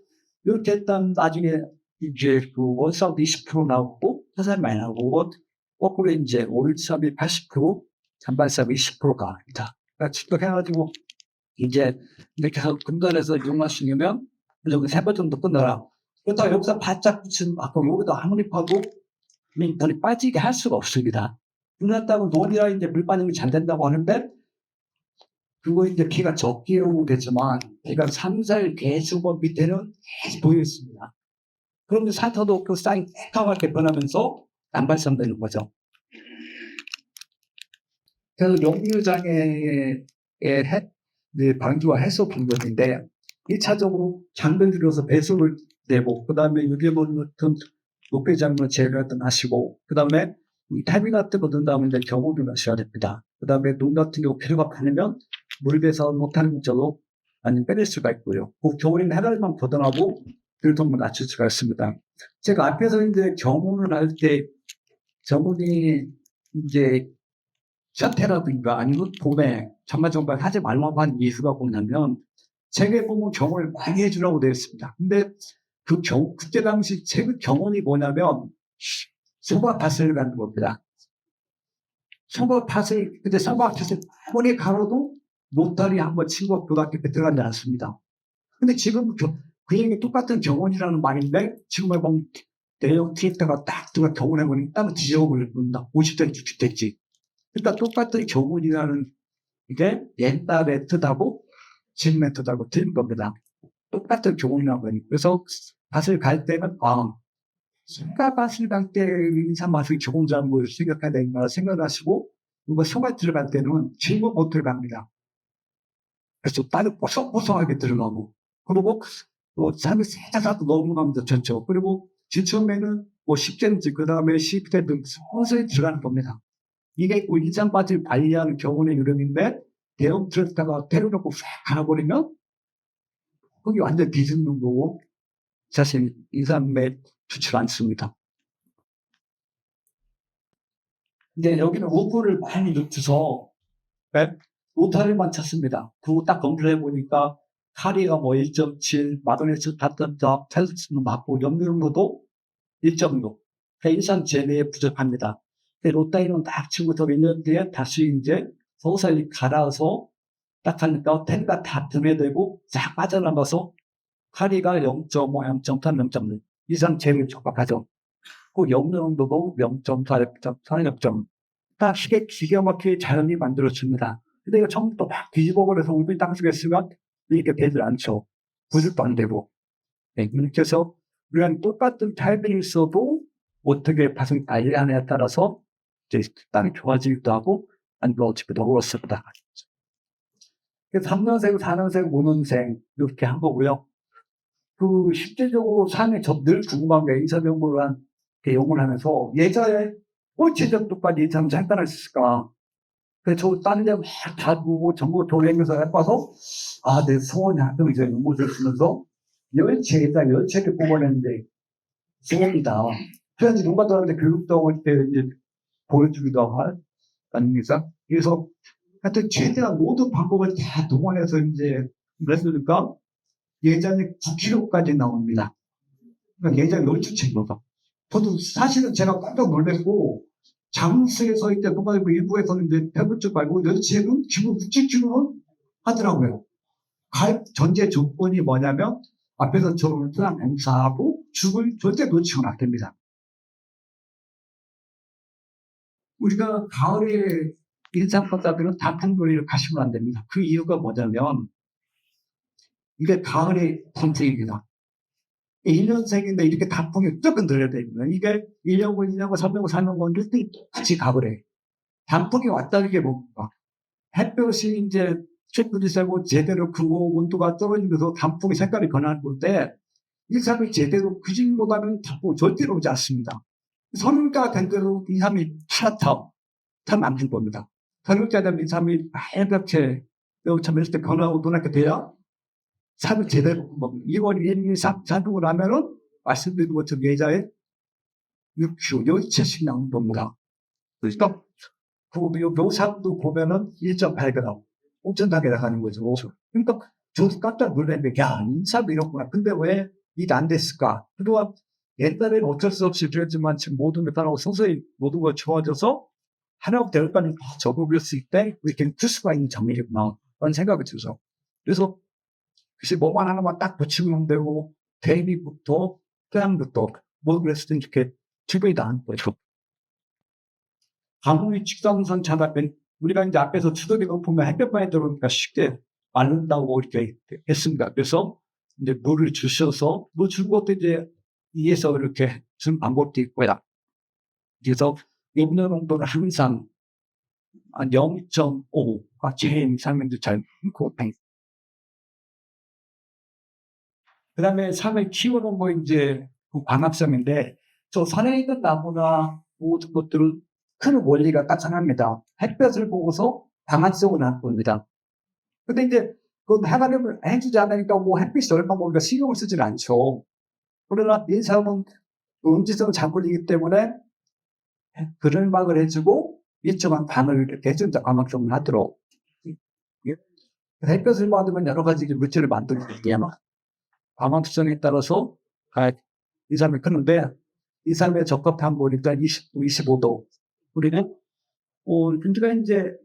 이렇게 했던 나중에 이제 원수압 20% 나오고 화산이 많이 나오고 거꾸로 이제 올수압이 80%, 잔반수압이 20%가 갑니다. 그러니까 축적해가지고 이제 이렇게 해서 근간에서 이용하시려면 여기 3번 정도 끊어라. 그렇다고 여기서 바짝 붙이면 여기도 아무리 파도 물이 빠지게 할 수가 없습니다. 그렇다고 논이라 이제 물 빠지는 게 잘 된다고 하는데 그거 이제 비가 적게 오고 되지만 비가 3, 4일 계속 온 밑에는 계속 보여 있습니다. 그런데 산타도 없고 쌍이 새까맣게 변하면서 난발성되는 거죠. 그래서 용류장애의 방지와 해소 방법인데 1차적으로 장벽 들여서 배수를 내고 그 다음에 유기물 같은 녹배작물 제거를 하시고 그 다음에 타비 같은 거 넣은 다음에 이제 경호를 하셔야 됩니다. 그 다음에 농 같은 경우 필요가 많으면 물 배서 못하는 쪽으로 아니면 빼낼 수가 있고요. 그 겨울에는 해달만 보존하고 들통을 낮출 수가 있습니다. 제가 앞에서 이제 경호를 할 때 저분이 이제 샤테라든가 아니면 봄에 정말 하지 말라고 한 이유가 뭐냐면 책에 보면 경험을 많이 해주라고 되어 있습니다. 근데 그때 당시 책의 경험이 뭐냐면 소바밭을 가는 겁니다. 근데 소바밭을 아무리 가로도 노탈이 한번 친구 고등학교 때 들어가지 않습니다. 근데 지금 그 얘기 똑같은 경원이라는 말인데 지금 보면 대형 트랙터가 딱 들어가 경원해보니 땀을 뒤져버린다. 50대는 주택지. 그러니까 똑같은 경원이라는 게 옛날 메트다고 지금 메트다고 틀린 겁니다. 똑같은 경원이라는 거니. 그래서 밭을 갈 때는 밭을 갈 때 인사 맛을 경원자는 걸 생각해야 되는가 생각하시고 그리고 소가 들어갈 때는 질문 못 들어갑니다. 그래서 딸을 뽀송뽀송하게 들어가고 그리고 잠이 살짝 넘어가면 좋죠. 그리고 지처음에는 10cm, 그 다음에 10cm 서서히 들어가는 겁니다. 이게 일장바지를 관리하는 경우의 요령인데 대형 트랙터가 때려놓고 싹 갈아버리면 거기 완전 뒤집는 거고 사실 인삼에 좋지 않습니다. 근데 여기는 오프를 많이 넣어서 노타를만 찾습니다. 그거 딱 검토해 보니까 카리가 1.7, 마그네슘 다점점, 텔스는 맞고 염료濃도 1.6. 그러니까 인산 재배에 부족합니다. 로타이는 딱 치고서 몇 년 뒤에 다시 이제 서서히 갈아서 딱 하니까 텐가 다 드매되고 쫙 빠져나가서 카리가 0.5, 0.3, 0.6 이상 재배에 적합하죠. 그 염료濃도도 0.4, 0.4, 0.6. 딱 기가 막히게 자연이 만들어집니다. 근데 이거 처음부터 막 뒤집어버려서 우리 땅속에 쓰면 이렇게 되질 않죠. 구슬도 안 되고. 네, 그래서 우리가 똑같은 타입이 있어도 어떻게 밭을 관리하느냐에 따라서 이제 땅이 좋아지기도 하고 안 좋아지기도 하고 그렇습니다. 그래서 3년생, 4년생, 5년생 이렇게 한 거고요. 실제적으로 삶에 늘 궁금한 게 인사정보를 한 연구를 하면서 예전에 어찌저또까지 인사는 잘 따라 있을까? 그래서 저 딴 데 막 다 보고 전부 돌리면서 해봐서 내 소원이 하던 이제 연구를 쓰면서 열체를 뽑아냈는데 소원이다. 그래서 누가 들었는데 교육도 올 때 이제 보여주기도 할 아닙니까? 그래서 하여튼 최대한 모든 방법을 다 동원해서 이제 그랬으니까 예전에 9kg까지 나옵니다. 그러니까 예전에 열주체입니다. 저도 사실은 제가 깜짝 놀랐고 잠수에 서 있때 누가 일부에서는 이제 100분 말고 열체는 기본 60kg는 하더라고요. 가입 전제 조건이 뭐냐면 앞에서 저를 행사하고 죽을 절대 놓치면 안 됩니다. 우리가 가을에 인삼바다들은 단풍놀이를 가시면 안 됩니다. 그 이유가 뭐냐면 이게 가을의 단풍입니다. 1년생인데 이렇게 단풍이 조금 늘어야 됩니다. 이게 1년고 2년고 3년고 4년고 1등이 똑같이 가을에 단풍이 왔다는 게 뭡니까? 햇볕이 이제 쇳불이 세고 제대로 크고 온도가 떨어지면서 단풍의 색깔이 변하는 건데 인삼이 제대로 그진보다는 단풍이 절대로 오지 않습니다. 선유가 된 대로 인삼이 파랗다. 참 안 된 겁니다. 선유가 되면 인삼이 빨갛게 참 이렇게 변하고 노랗게 돼야 산을 제대로 먹는 2월 1일, 2, 3, 4등을 하면은 말씀드린 것처럼 예자에 6kg, 10채씩 나오는 겁니다. 그러니까 그 묘삼도 보면은 1.8g, 엄청나게 나가는 거죠. 그러니까 저도 깜짝 놀랐는데, 인삼이 이렇구나. 근데 왜 이게 안 됐을까? 그동안 옛날에는 어쩔 수 없이 그랬지만 지금 모든 게 따라고 서서히 모든 걸 좋아져서 하나부터 열까지 다 적어버렸을 때 이렇게 클 수가 있는 장면이구나. 그런 생각이 들어서. 그래서 글쎄 뭐만 하나만 딱 붙이면 되고 대비부터 태양부터 뭐 그랬을 때 이렇게 주변이 나은 거죠. 강우리 직선선 자답변 우리가 이제 앞에서 추덕이 높으면 햇볕만에 들어오니까 쉽게 마른다고 이렇게 했습니다. 그래서 이제 물을 주셔서 물 준 것도 이제 위에서 이렇게 준 방법도 있고요. 그래서 염료 농도는 항상 0.5가 제일 삶인데 잘 고팽. 그 다음에 산을 키우는 거 이제 광합성인데 저 산에 있는 나무나 모든 것들은 큰 원리가 까창합니다. 햇볕을 보고서 방한성을 낳는 겁니다. 근데 이제 그건 하나님을 해주지 않으니까 뭐 햇빛이 얼마 우리가 신경을 쓰질 않죠. 그러나 인삼은 음지성을 잘 걸리기 때문에 그늘막을 해주고 일정한 방을 이렇게 해준다 광합성을 하도록. 햇볕을 받으면 여러 가지 물질을 만들거든요. 광원 특성에 따라서 2, 3일 크는데 2, 3일에 적합한 거니까 20도, 25도. 우리는 우리가 이제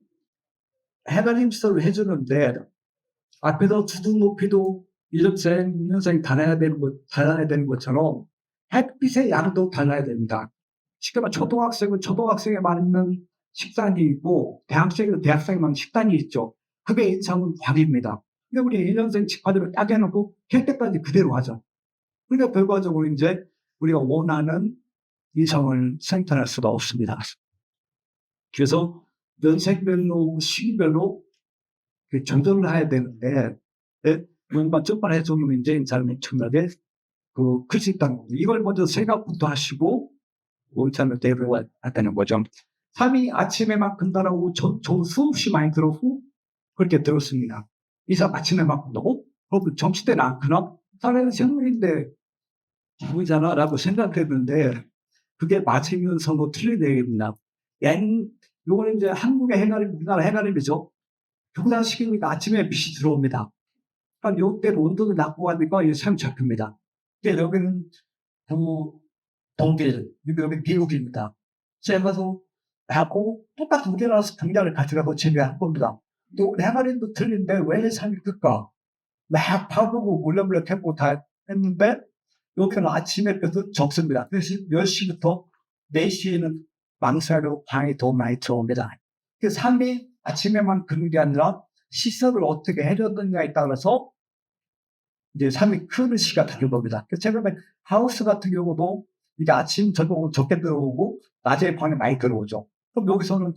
해가 힘수를 해주는데 앞에서 두둑 높이도 1년생 달아야 되는 것처럼 햇빛의 양도 달라야 됩니다. 시끄러 초등학생은 초등학생에 맞는 식단이 있고 대학생은 대학생에 맞는 식단이 있죠. 그게 인상은 광입니다. 근데 우리 1년생 집화들을 딱 해놓고 캘 때까지 그대로 하죠. 그러니까 결과적으로 이제 우리가 원하는 이성을 생산할 수가 없습니다. 그래서 면색별로 시기별로 정전을 해야 되는데 뭔가 첫번 해주면 이제 인사는 엄청나게 클 수 있다는 거죠. 이걸 먼저 생각부터 하시고 원산을 대로해야 되는 거죠. 3이 아침에만 큰다라고 저 수없이 많이 들었고 그렇게 들었습니다. 이사 아침에만 큰다고? 그럼 점심 때는 안 크나? 3에는 생물인데 보이잖아 라고 생각했는데 그게 맞으면서도 틀린 얘기입니다. 요거는 이제 한국의 해가림, 우리나라 해가림이죠. 평상시기니까 아침에 빛이 들어옵니다. 그러니까 요때 온도를 낮고 하니까 이 참 잡힙니다. 근데 여기는 동길, 여기 미국입니다. 제가 하고 똑같은 우리나라에서 당장을 가져가고 제외한 겁니다. 또 해가림도 틀린데 왜 삶이 클까? 막 파보고 몰래몰래 캐고 다 했는데 여기는 아침에 볕도 적습니다. 그래서 10시부터 4시에는 망사로 방이 더 많이 들어옵니다. 그 삶이 아침에만 그런 게 아니라 시설을 어떻게 해줬느냐에 따라서 이제 삶이 크는 시가 다른 겁니다. 그래서 제가 하우스 같은 경우도 이게 아침, 저녁 적게 들어오고 낮에 방에 많이 들어오죠. 그럼 여기서는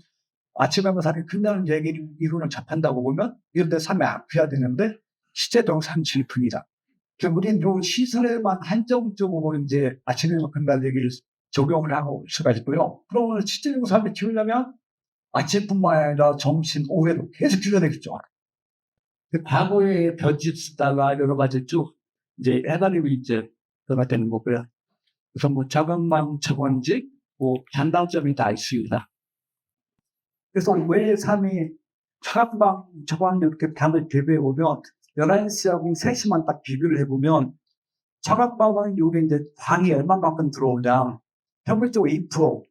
아침에만 삶이 큰다는 얘기를 이론을 접한다고 보면 이런 데 삶이 아프야 되는데 실제적으로 삶이 질풍이다. 우리는 요 시설에만 한정적으로 이제 아침에만 큰다는 얘기를 적용을 하고 수가 있고요. 그러면 실제적으로 삶을 키우려면 아침뿐만 아니라 점심, 오후에도 계속 키워야 되겠죠. 과거에 벼짓 쓰다가 여러 가지 쭉 이제 해가림이 이제 들어가되는 거고요. 그래서 뭐 자각망 저건직, 단단점이 다 있습니다. 그래서 왜 삶이 자각망 저건 이렇게 밤을 비교해 보면 11시하고 3시만 딱 비교를 해보면 자각망은 요게 이제 광이 얼마만큼 들어오냐. 평균적으로 2%,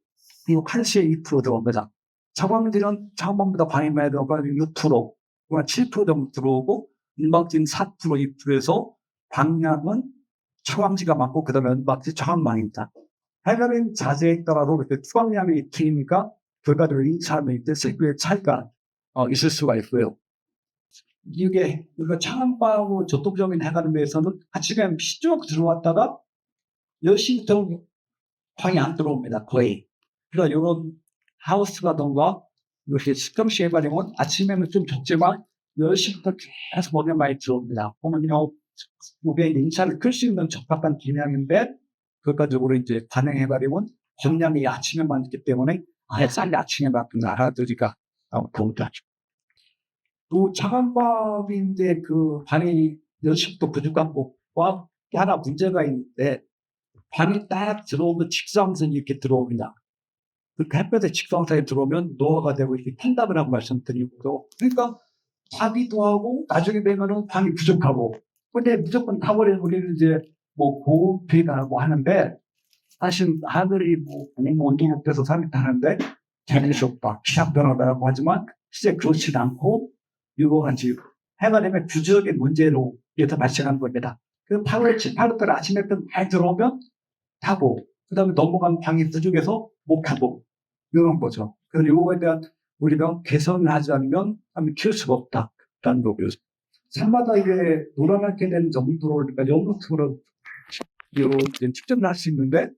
그리고 1시에 2% 들어옵니다. 자광들은 자광보다 광이 많이 들어가고 6%, 7% 정도 들어오고 일망진 4%, 2%에서 광량은 초광지가 많고 그 다음에 은박지 저항망입니다. 해가림 자재에 따라서 그렇게 초광량이 틀리니까 결과적으로 이 사람의 세구의 차이가 있을 수가 있고요. 이게 우리가 차광방하고 저독적인 해가림에서는 아침에 빛이 쭉 들어왔다가 10시부터 광이 안 들어옵니다. 거의. 그러니까 이런 하우스라던가 이렇게 시금시 해가림은 아침에는 좀 적지만 10시부터 계속 먹여 많이 들어옵니다. 보면요, 이게 인차를 클 수 있는 적합한 기량인데 결과적으로 이제 반응해가림은 정량이 아침에만 있기 때문에 아예 쌀이 아침에만 알아들으니까 도움되죠. 또 차관밥인데 그 반응이 10시부터 부족한 것과 하나 문제가 있는데 반이 딱 들어오면 직사광선이 이렇게 들어옵니다. 그 햇볕에 직사광선이 들어오면 노화가 되고 이렇게 탄다고 말씀드리고 그러니까 타기도 하고 나중에 되면은 방이 부족하고 근데 무조건 타버리는 우리는 이제 고온비가 하는데 사실 하늘이 온도 높여서 삶이 타는데 자연에서 기상 변화라고 하지만 실제 그렇지 않고 유효한 지금 해가 되면 규적의 문제로 이렇게 발생하는 겁니다. 그 8월 7, 8월 아침에 많이 들어오면 타고 그 다음에 넘어간 방이 부족해서 못 타고 이런 거죠. 그래서 이거에 대한 우리가 개선을 하지 않으면 키울 수가 없다라는 거고요. 산마다 이게 노란하게 된 정도로 그러니까 영국으로 측정을 할 수 있는데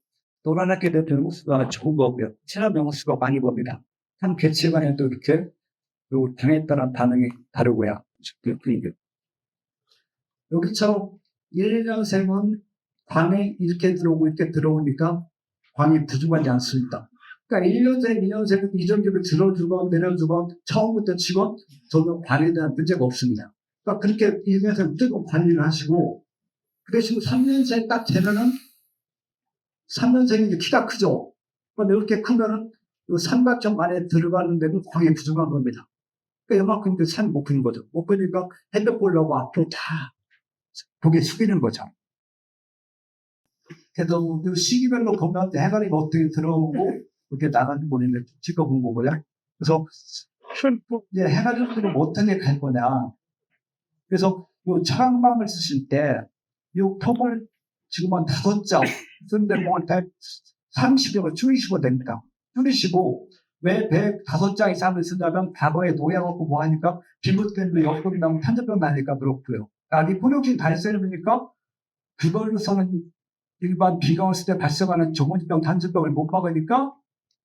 노란하게 된 병수가 좋은 거고요. 체납 병수가 많이 봅니다. 한 개체만에도 이렇게 당에 따른 반응이 다르고요. 여기처럼 1, 2년생은 광이 이렇게 들어오고 이렇게 들어오니까 광이 부족하지 않습니다. 그러니까 1년생, 2년생은 이전적으로 들어주건 내려주건 처음부터 치건 저는 광에 대한 문제가 없습니다. 그러니까 그렇게 1년생 무조건 관리를 하시고 그 대신 3년생 딱 되면은 3년생이 키가 크죠. 그런데 이렇게 크면은 삼각정 안에 들어가는데도 광이 부족한 겁니다. 그러니까 이만큼 산이 못 푸는 거죠. 못 푸니까 핸드폰하고 앞으로 다 고개 숙이는 거죠. 그래도 그 시기별로 보면 해갈이 어떻게 들어오고 어떻게 나가는 거를 찍어본 거고요. 그래서 이제 해갈이들은 어떻게 갈 거냐. 그래서 요 차량방을 쓰실 때 요 톱을 지금 한 5장 쓰는데 뭐 30여가 줄이시고 됩니다. 줄이시고 왜 105장 이상을 쓰냐면 과거에 노예하고 뭐 하니까 비물 때문에 역병이 나면 탄저병 나니까 그렇고요. 이 본역진 발생이니까 그걸로서는 일반 비가 왔을 때 발생하는 정원병, 단전병을 못 막으니까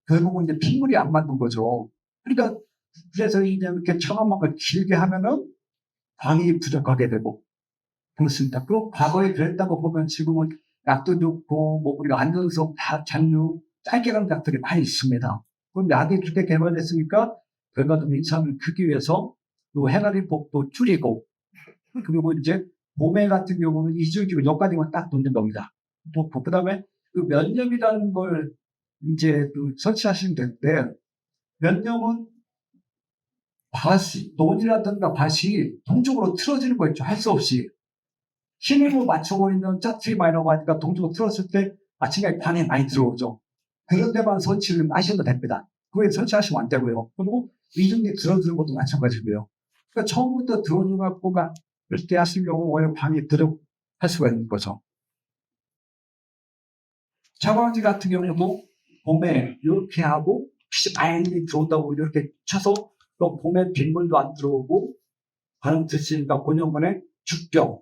결국은 이제 핏물이 안 맞는 거죠. 그러니까 그래서 이제 이렇게 청암막을 길게 하면은 방이 부족하게 되고 그렇습니다. 그리고 과거에 그랬다고 보면 지금은 약도 좋고 뭐 우리가 안전성 다 잔류 짧게 가는 약들이 많이 있습니다. 그럼 약이 그렇게 개발됐으니까 결과적으로 인상을 크기 위해서 요 해가리법도 줄이고 그리고 이제 봄에 같은 경우는 이주기로 여기까지만 딱 놓는 겁니다. 그 다음에 그 면역이라는 걸 이제 그 설치하시면 되는데 면역은 논이라든가 밭이 동쪽으로 틀어지는 거 있죠. 할 수 없이. 힘으로 맞춰버리면 짜투리 많이 나고 하니까 동쪽으로 틀었을 때 아침에 관이 많이 들어오죠. 그런 데만 설치를 하셔도 됩니다. 그게 설치하시면 안 되고요. 그리고 이중에 들어주는 것도 마찬가지고요. 그러니까 처음부터 들어오는 갖고가 이렇게 하실 경우 오히려 방이 할 수가 있는 거죠. 차광지 같은 경우도 봄에 이렇게 하고 빛이 많이 들어온다고 이렇게 쳐서 또 봄에 빗물도 안 들어오고 반응 드시니까 고년간에 죽병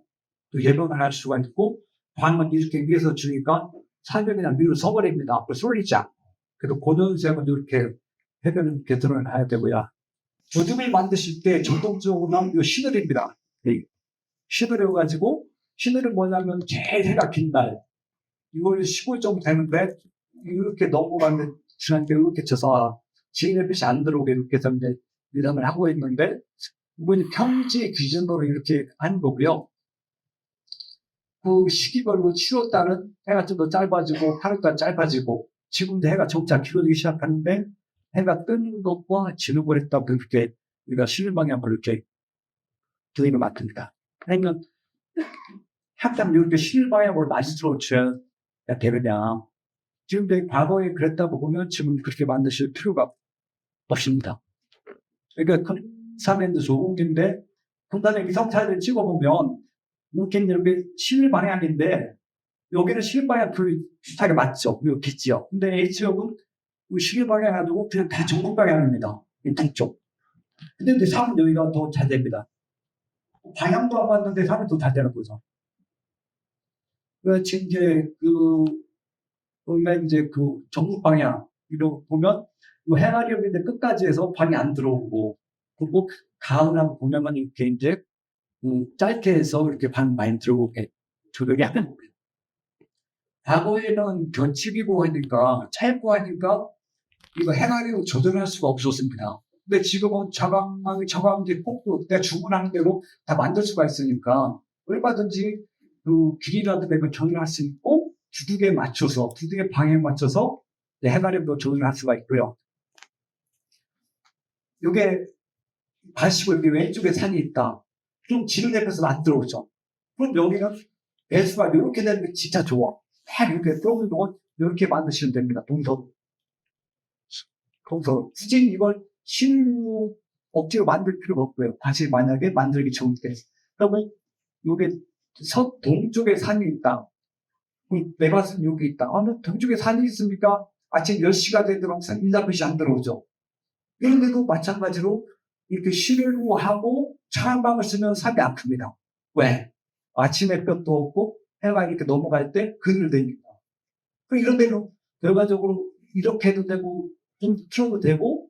또 예방을 할 수가 있고 방은 이렇게 위에서 주니까 살면 그냥 위로 서버립니다. 쏠리지 않고 그래도 고년생은 이렇게 해변을 이렇게 드러나야 되고요. 조드밀 만드실 때 전통적으로는 이 시늘입니다. 시늘해가지고 시늘은 뭐냐면 제일 해가 긴 날 이걸 15일 정도 되는데 이렇게 넘어가면 지난주에 이렇게 쳐서 지인의 빛이 안 들어오게 이렇게 해서 이제 밀담을 하고 있는데 이건 평지 기준으로 이렇게 하는 거고요. 그 시기별로 7월달은 해가 좀 더 짧아지고 8월달 짧아지고 지금 이제 해가 점차 길어지기 시작하는데 해가 뜨는 것과 지는 걸 했다 그렇게 우리가 실방향을 이렇게 드림을 맡습니다. 그러면 항상 이렇게 실방향으로 맞춰 줘야 되느냐. 지금 과거에 그랬다고 보면 지금 그렇게 만드실 필요가 없습니다. 그러니까 컨사멘드 소공인데 군단의 위성사진을 찍어보면 이렇게 실방향인데 여기는 실방향 비슷하게 맞죠. 이거 빛이요. 근데 H역은 실방향 아니고 그냥 다 전국 방향입니다. 이쪽. 근데 이제 사람 여기가 더 잘 됩니다. 방향도 안 맞는데 사람이 더 잘 되는 거죠. 그래서 이제 우리가 이제 그 전국 방향 이거 보면 이 해가리역인데 끝까지 해서 방이 안 들어오고 그리고 가을하고 보면만 이렇게 이제 짧게 해서 이렇게 방 많이 들어오게 조절이 하는 거예요. 과거에는 변칙이고 하니까 짧고 하니까 이거 해가리역 조절할 수가 없었습니다. 근데 지금은 저감지 꼭도 내가 주문하는 대로 다 만들 수가 있으니까 얼마든지 그 길이라든가 이걸 조절할 수 있고 두둑에 맞춰서 두둑의 방향에 맞춰서 해가리역도 조절할 수가 있고요. 이게 봐시고 여기 왼쪽에 산이 있다. 그럼 지를 대표서 안 들어오죠. 그럼 여기는 배수가 이렇게 되는 게 진짜 좋아. 딱 이렇게 좁은 동안 이렇게 만드시면 됩니다. 동선. 굳이 이걸 억지로 만들 필요가 없고요. 다시 만약에 만들기 좋을 때. 그러면 이게 동쪽에 산이 있다. 내밭은 여기 있다. 동쪽에 산이 있으니까 아침 10시가 되도록 인자빛이 안 들어오죠. 그런데도 마찬가지로 이렇게 실로 하고 차량방을 쓰면 산이 안 큽니다. 왜? 아침 햇볕도 없고 해가 이렇게 넘어갈 때 그늘되니까. 이런 데는 결과적으로 이렇게 해도 되고 좀 틀어도 되고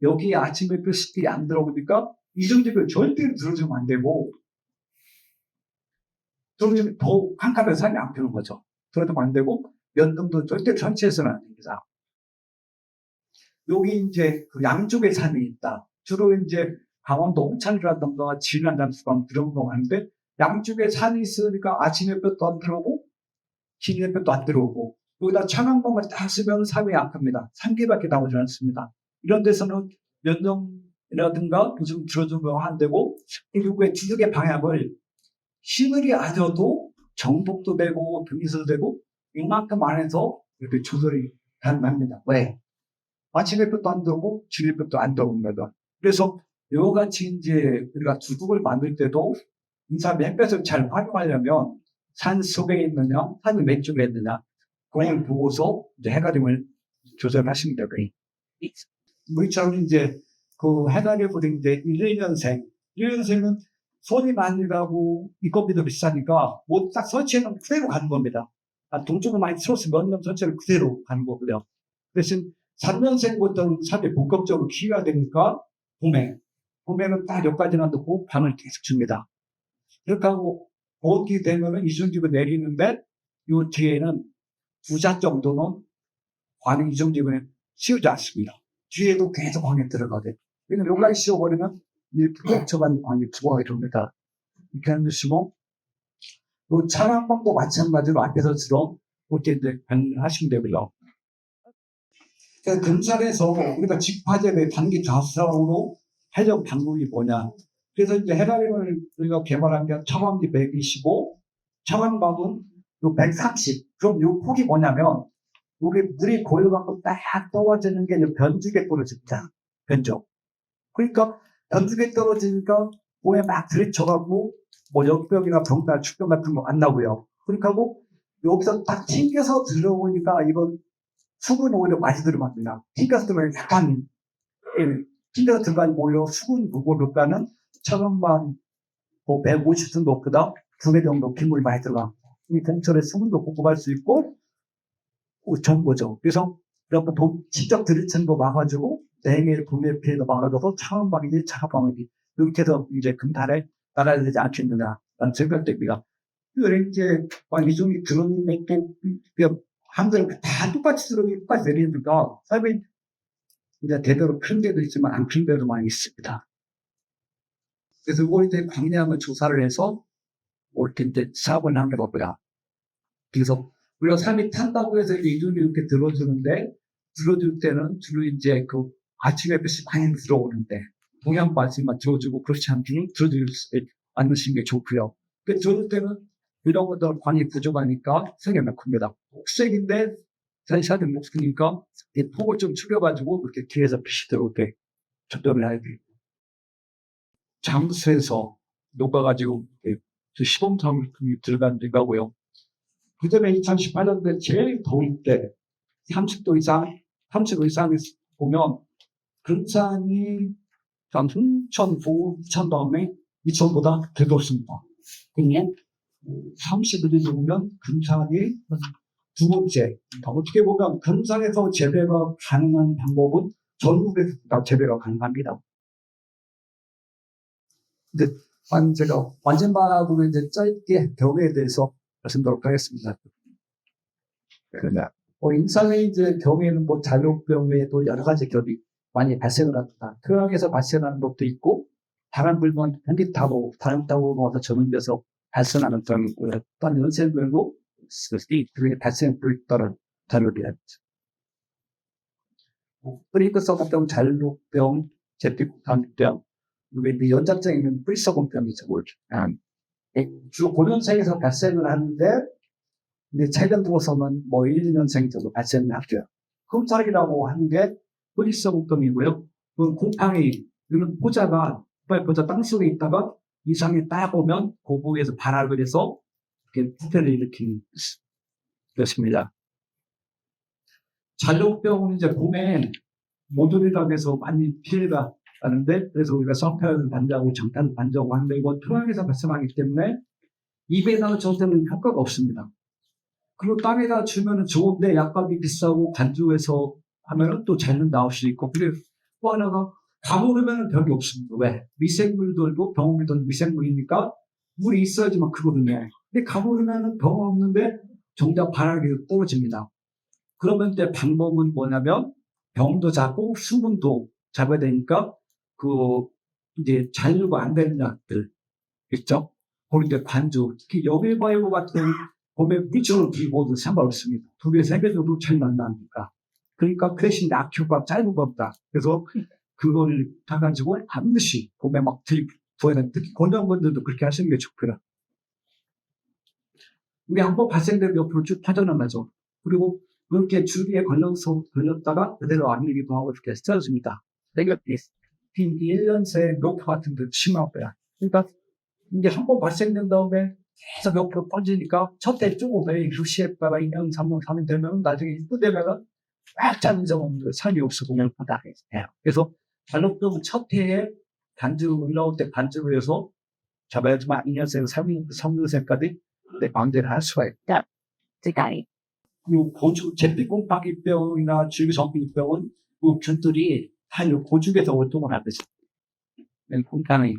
여기에 아침 햇볕 습기가 안 들어오니까 이정도면 절대로 들어주면 안 되고 그러면 더 캄캄해서 산이 안 펴는 거죠. 들어주면 안 되고 연등도 절대 설치해서는 안 됩니다. 여기 이제 그 양쪽에 산이 있다. 주로 이제 강원도 홍천이라든가 진안 잠수강 그런 거 하는데 양쪽에 산이 있으니까 아침 햇볕도 안 들어오고 긴 햇볕도 안 들어오고 여기다 차량봉을 딱 쓰면 산이 약합니다. 3개밖에 나오지 않습니다. 이런 데서는 라든가 요즘 들어주면 안 되고, 그리고 주력의 방향을 시물이 아니어도 정복도 되고 등기도 되고 이만큼 안에서 이렇게 조절이 가능합니다. 왜? 아침에 것도 안 들어오고 저녁 것도 안 들어옵니다. 그래서 이같이 이제 우리가 두둑을 만들 때도 인삼 햇볕을 잘 활용하려면 산 속에 있느냐, 산이 왼쪽에 있느냐, 그걸 보고서 이제 해가림을 조절하시면 되고요. 우리처럼 이제 그 해가림을 이제 1년생, 1년생은 손이 많이 가고 인건비도 비싸니까 뭐 딱 설치해놓으면 그대로 가는 겁니다. 동쪽을 많이 틀어서 몇 년 설치를 그대로 가는 거고요. 대신 3년생부터는 사실 본격적으로 키워야 되니까 봄에는 딱 여기까지만 듣고 밤을 계속 줍니다. 이렇게 하고 봄이 되면은 이중집을 내리는데 이 뒤에는 2자 정도는 관이 이중집을 씌우지 않습니다. 뒤에도 계속 광이 들어가게. 왜냐면 여기까지 씌워버리면 이 부쩍한 광이 들어가게 됩니다. 이렇게 해주시고, 이 차량방도 마찬가지로 앞에서처럼 그렇게 이제 하시면 되고요. 금산에서 우리가 직파제의 단기 좌수상으로 하려는 방법이 뭐냐. 그래서 이제 해바림을 우리가 개발한 게 차광기 125, 차광방은 요 130. 그럼 요 폭이 뭐냐면, 여기 물이 고여갖고 딱 떨어지는 게 변죽에 떨어집니다. 변죽. 그러니까 변죽에 떨어지니까 몸에 막 들이쳐갖고 뭐 역병이나 병날 축병 같은 거 안 나고요. 그러니까 하고 여기서 딱 튕겨서 들어오니까 이건 수분이 오히려 많이 들어갑니다. 튕겨서 들어가면 약간 튕겨서 들어가면 오히려 수분 부고보다는 차원만 뭐 150 정도보다 2배 정도 빗물이 많이 들어가. 이 동철의 수분도 보급할 수 있고 좋은 거죠. 그래서 여러분 직접 들이치는 거 막아주고 냉해 구매 피해도 막아줘서 차원방이지 차가방이지 이렇게 해서 이제 금달에 나가야 되지 않겠느냐라는 생각됩니다. 그래 이제 이종이 들어오는 또 한들 다 똑같이 들어오니 똑같이 내리니까 사람이 이제 대대로 큰 데도 있지만 안 큰 데도 많이 있습니다. 그래서 이걸 이제 광량을 조사를 해서 올 텐데 사업을 한 거고요. 그래서 우리가 삶이 탄다고 해서 이종이 이렇게 들어주는데 들어줄 때는 주로 이제 그 아침 햇빛이 많이 들어오는데 동양바지만 들어주고 그렇지 않으면 들어줄 수 않으시는 게 좋고요. 그 들어줄 때는 이런 것들 관이 부족하니까 색이 큽니다. 녹색인데 사실 녹색이니까 이 폭을 좀 줄여가지고 이렇게 뒤에서 빛이 들어오게 조절을 해야 돼요. 장수에서 녹아가지고 시범상이 들어간 데가고요. 그 전에 2018년도에 제일 더울 때 30도 이상, 30도 이상 보면 금산이 한 순천, 부천 다음에 이천보다 더 덥습니다. 그냥 30일 정도면 금산이 두 번째. 어떻게 보면 금산에서 재배가 가능한 방법은 전국에서 다 재배가 가능합니다. 근데 제가 완전반하고 이제 짧게 경우에 대해서 말씀드리도록 하겠습니다. 인삼의 이제 경우에는 뭐 잔혹병 외에도 여러 가지 겹이 많이 발생을 합니다. 토양에서 발생하는 것도 있고, 다른 물건 현기타고 다른 타고 모아서 전문돼서 발생하는 또한 연쇄별로 그게 발생하고 있다는 자료를 합니다. 프리크서병, 잔혹병, 제피국탄병, 이게 연장적인 프리서공병이죠. 주로 고년생에서 발생을 하는데, 근데 최근 들어서는 뭐 1, 2년생 정도 발생을 하죠. 흠살이라고 하는 게 프리서공병이고요. 그 곰팡이, 이런 포자가 땅속에 있다가 이상에 따보면 그 부위에서 발악을 해서 이렇게 부패를 일으키는 것입니다. 잔혹병은 이제 봄에 모듈이라고 해서 많이 피해가 하는데, 그래서 우리가 성탄을 반자고 장탄을 반자고 하는데, 이건 토양에서 발생하기 때문에 입에다가 줬을 효과가 없습니다. 그리고 땅에다 주면은 좋은데 약값이 비싸고 간주해서 하면은 또 잘는 나올 수 있고, 그리고 또 하나가 가물으면 별게 없습니다. 왜? 미생물들도 병원에도 미생물이니까 물이 있어야지만 크거든요. 근데 가물으면은 병 없는데 정작 발악이 떨어집니다. 그러면 이제 방법은 뭐냐면 병도 잡고 수분도 잡아야 되니까 이제 잔류가 안 되는 약들 있죠? 그리고 이제 관주, 특히 여길바이오 같은 봄에 물질을 비고도 상관없습니다. 2배, 3배 정도 차이 난다니까. 그러니까 그 대신 약효가 짧은 겁니다. 그래서 그거를 타가지고 반드시 몸에 막 부어야 특히 고령분들도 그렇게 하시는 게 좋고요. 이게 한번 발생되면 옆으로 쭉 퍼져나가죠. 그리고 이렇게 주위에 걸렸다가 그대로 안 일기도 하고 이렇게 쓰러집니다. 내가 1년새 녹화 같은 데 심한 거야. 그러니까 이게 한번 발생된 다음에 계속 옆으로 퍼지니까 첫해 쭉 오면 루시에빠가 2년, 3년, 4년 되면 나중에 이쁘 되면은 꽉 잡는 점은 살이 없어 보면 바닥에 해요. 그래서 발록병은 첫 해에 반주 올라올 때 반주를 해서 잡아야지만 2년생, 3년생까지 방제를 할 수가 있다. 그리고 고주, 제피곰팡이병이나 줄기성균병은 그 균들이 다 고죽에서 활동을 하거든요. 곰팡이.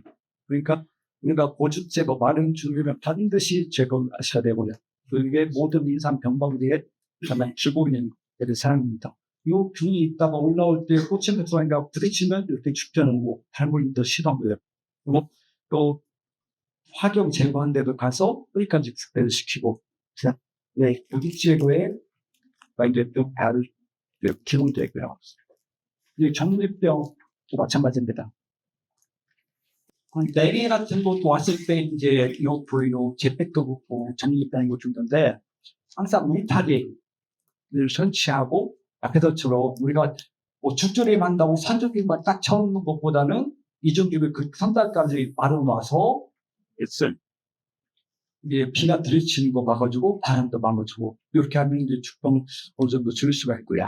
그러니까 우리가 고죽 제거, 마른 균을 반드시 제거하셔야 되고요. 그게 모든 인상 병범들의 가장 죽고 있는 사람입니다. 이 균이 있다가 올라올 때 꽃이 맺어니까 부딪히면 이렇게 죽자는 거, 닮은도 시도하고요. 그리고 또 화경 제거한 데도 가서 여기까지 축배를 시키고, 여기 제거에 이제 또 발을 기본되고요. 이 전립병도 마찬가지입니다. 내리 같은 것도 왔을 때 이제 이 부위로 재택도 붙고 전립병이 죽는데 항상 울타리를 설치하고 앞에서처럼 우리가 뭐 죽조림 한다고 산조림만 딱 쳐놓는 것보다는 이중집을 그 선달까지 말아놔서 이게 비가 들이치는 거 막아주고 바람도 막아주고 이렇게 하면 이제 죽병 어느 정도 줄일 수가 있고요.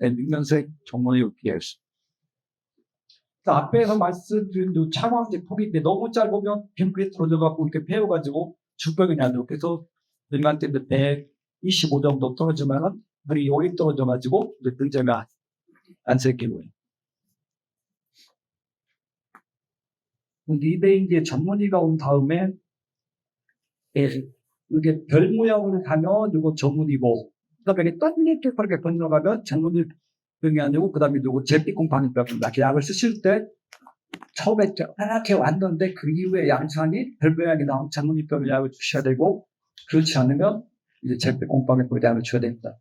육면색 정원이 이렇게 했어. 앞에서 말씀드린 차광제 폭인데 너무 짧으면 빙크에 떨어져갖고 이렇게 패여가지고 죽병이 나죠. 그래서 인간한테 125 정도 떨어지면은 물이 여기 떨어져가지고 등재가 안 생기고요. 입에 이제 전문의가 온 다음에 이게 별 모양으로 가면 이거 전문의고 그다음에 딴게 그렇게 건너가면 전문의병이 아니고 그다음에 이거 제피곰팡이병입니다. 약을 쓰실 때 처음에 이렇게 왔는데 그 이후에 양산이 별 모양이 나온 전문의병 약을 주셔야 되고 그렇지 않으면 이제 제피곰팡이병 약을 줘야 됩니다.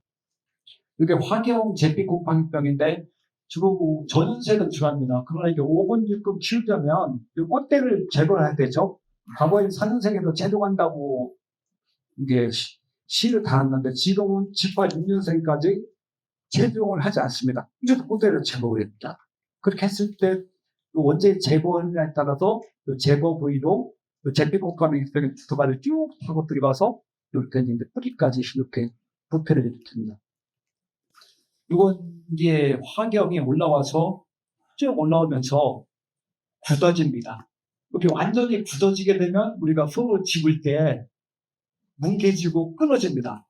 이게 화경 제피곰팡이병인데 주로 전연색은 주합니다. 그러나 이게 5분 6분 키우려면 이 꽃대를 제거해야 되죠. 과거에 4년생에도 제동한다고 이게 시를 달았는데 지금은 18, 6년생까지 제동을 하지 않습니다. 이제도 꽃대를 제거합니다. 그렇게 했을 때 언제 제거하느냐에 따라서 제거 부위로 제피곰팡이병의 두발을 쭉 하고 들어가서 이렇게 이제 뿌리까지 이렇게 부패를 일으킵니다. 이건 이제 화경이 올라와서 쭉 올라오면서 굳어집니다. 이렇게 완전히 굳어지게 되면 우리가 손으로 집을 때 뭉개지고 끊어집니다.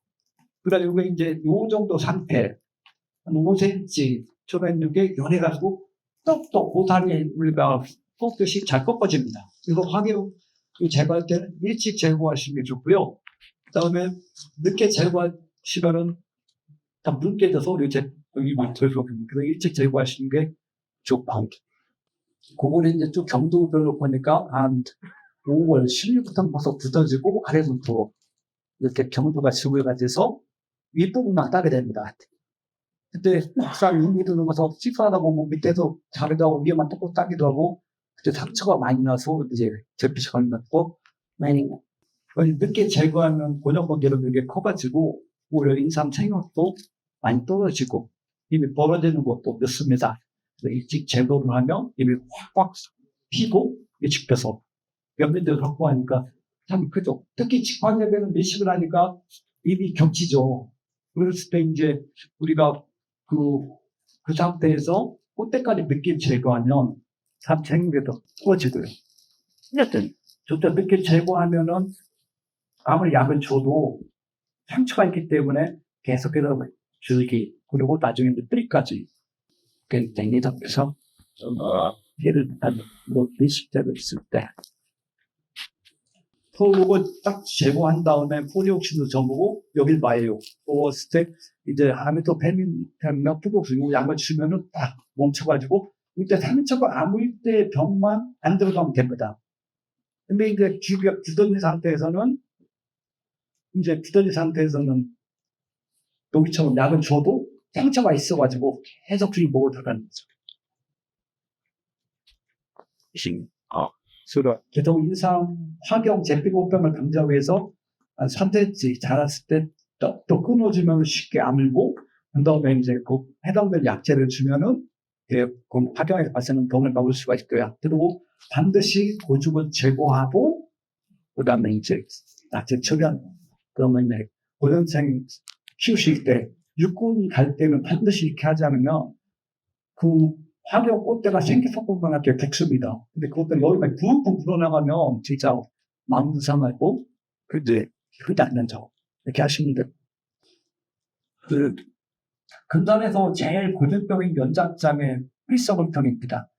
그러니까 이게 이제 요 정도 상태, 한 5cm 처럼 이렇게 연해가지고 똑똑 고사리에 우리가 꺾듯이 잘 꺾어집니다. 그래서 화경 제거할 때는 일찍 제거하시는 게 좋고요. 그 다음에 늦게 제거하시면은 다 뭉개져서 여기 들어오면 그래서 일찍 제거하시는 게 좋고 그거를 이제 쭉 경도별로 보니까 한 5월 10일부터 벌써 굳어지고 아래부터 이렇게 경도가 지구가 돼서 윗부분만 따게 됩니다. 그때 막상 윤기 드는 거서 씹하다 보면 밑에서 자르다 보면 위에만 톡톡 따기도 하고 그때 상처가 많이 나서 이제 절피시 걸렸고 많이 늦게 제거하면 고정관계로 이게 커가지고 오히려 인상 체력도 많이 떨어지고 입이 벌어지는 것도 늦습니다. 일찍 제거를 하면 입이 확확 피고 집혀서 면면들 갖고 하니까 참 크죠. 특히 직관예배는 매식을 하니까 입이 겹치죠. 그랬을 때 이제 우리가 그 상태에서 꽃대까지 늦게 제거하면 참 생각도 꺼지고요. 어쨌든 저때 늦게 제거하면은 아무리 약을 줘도 상처가 있기 때문에 계속해서 줄기 그리고 나중에 뿌리까지 굉장히 답해서 피해를 받는 리스크가 있을 때 그거 딱 제거한 다음에 포리옥신도 전부고 여길 봐요. 그랬을 때 이제 아미토페민이나 프로그리고 약을 주면은 딱 멈춰가지고 이때 상처가 아무 때 병만 안 들어가면 됩니다. 근데 이제 귀가 굳어진 상태에서는 여기처럼 약을 줘도 상처가 있어가지고 계속 균이 먹어 들어가는 거죠. 계속 인상, 화경, 제피고병을 감자위해서 한 3cm 자랐을 때 또 끊어주면 쉽게 아물고, 그 다음에 이제 그 해당될 약재를 주면은 그 화경에서 발생하는 병을 막을 수가 있고요. 그리고 반드시 고죽을 제거하고, 그 다음에 이제 약재 처리한, 그러면 이제 고년생 키우실 때, 육군 갈 때는 반드시 이렇게 하지 않으면 그 화경 꽃대가 생기석고만 할게 백습니다. 근데 그것들 여기만 붕붕 불어나가면 진짜 마음도 상하고, 그제 흔히 안 난다고 이렇게 하시면 돼요. 근단에서 제일 고질병인 연장장애 필석을병입니다.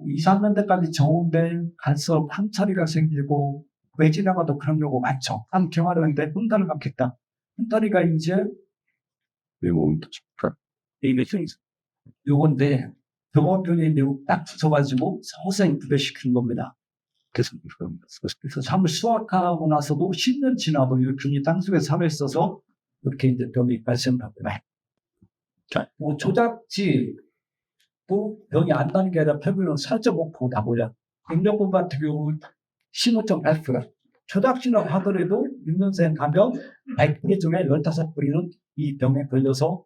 2, 3년대까지 좋은데 갈수록 항처리가 생기고 왜 지나가도 그런 경우가 많죠. 한 경화하는데 흉터를 갖겠다. 흉터리가 이제 요건데 병원편이 딱 붙여가지고 서서히 부배시키는 겁니다. 그래서 잠을 수확하고 나서도 10년 지나도 이 균이 땅속에 살아있어서 이렇게 이제 병이 발생합니다. 뭐 조작지 또 병이 안 나는 게 아니라 표면은 살짝 먹고 나보자. 백년분 같은 경우 15.8%. 조작지라고 하더라도 6년생 가면 100개 중에 15뿌리는 이 병에 걸려서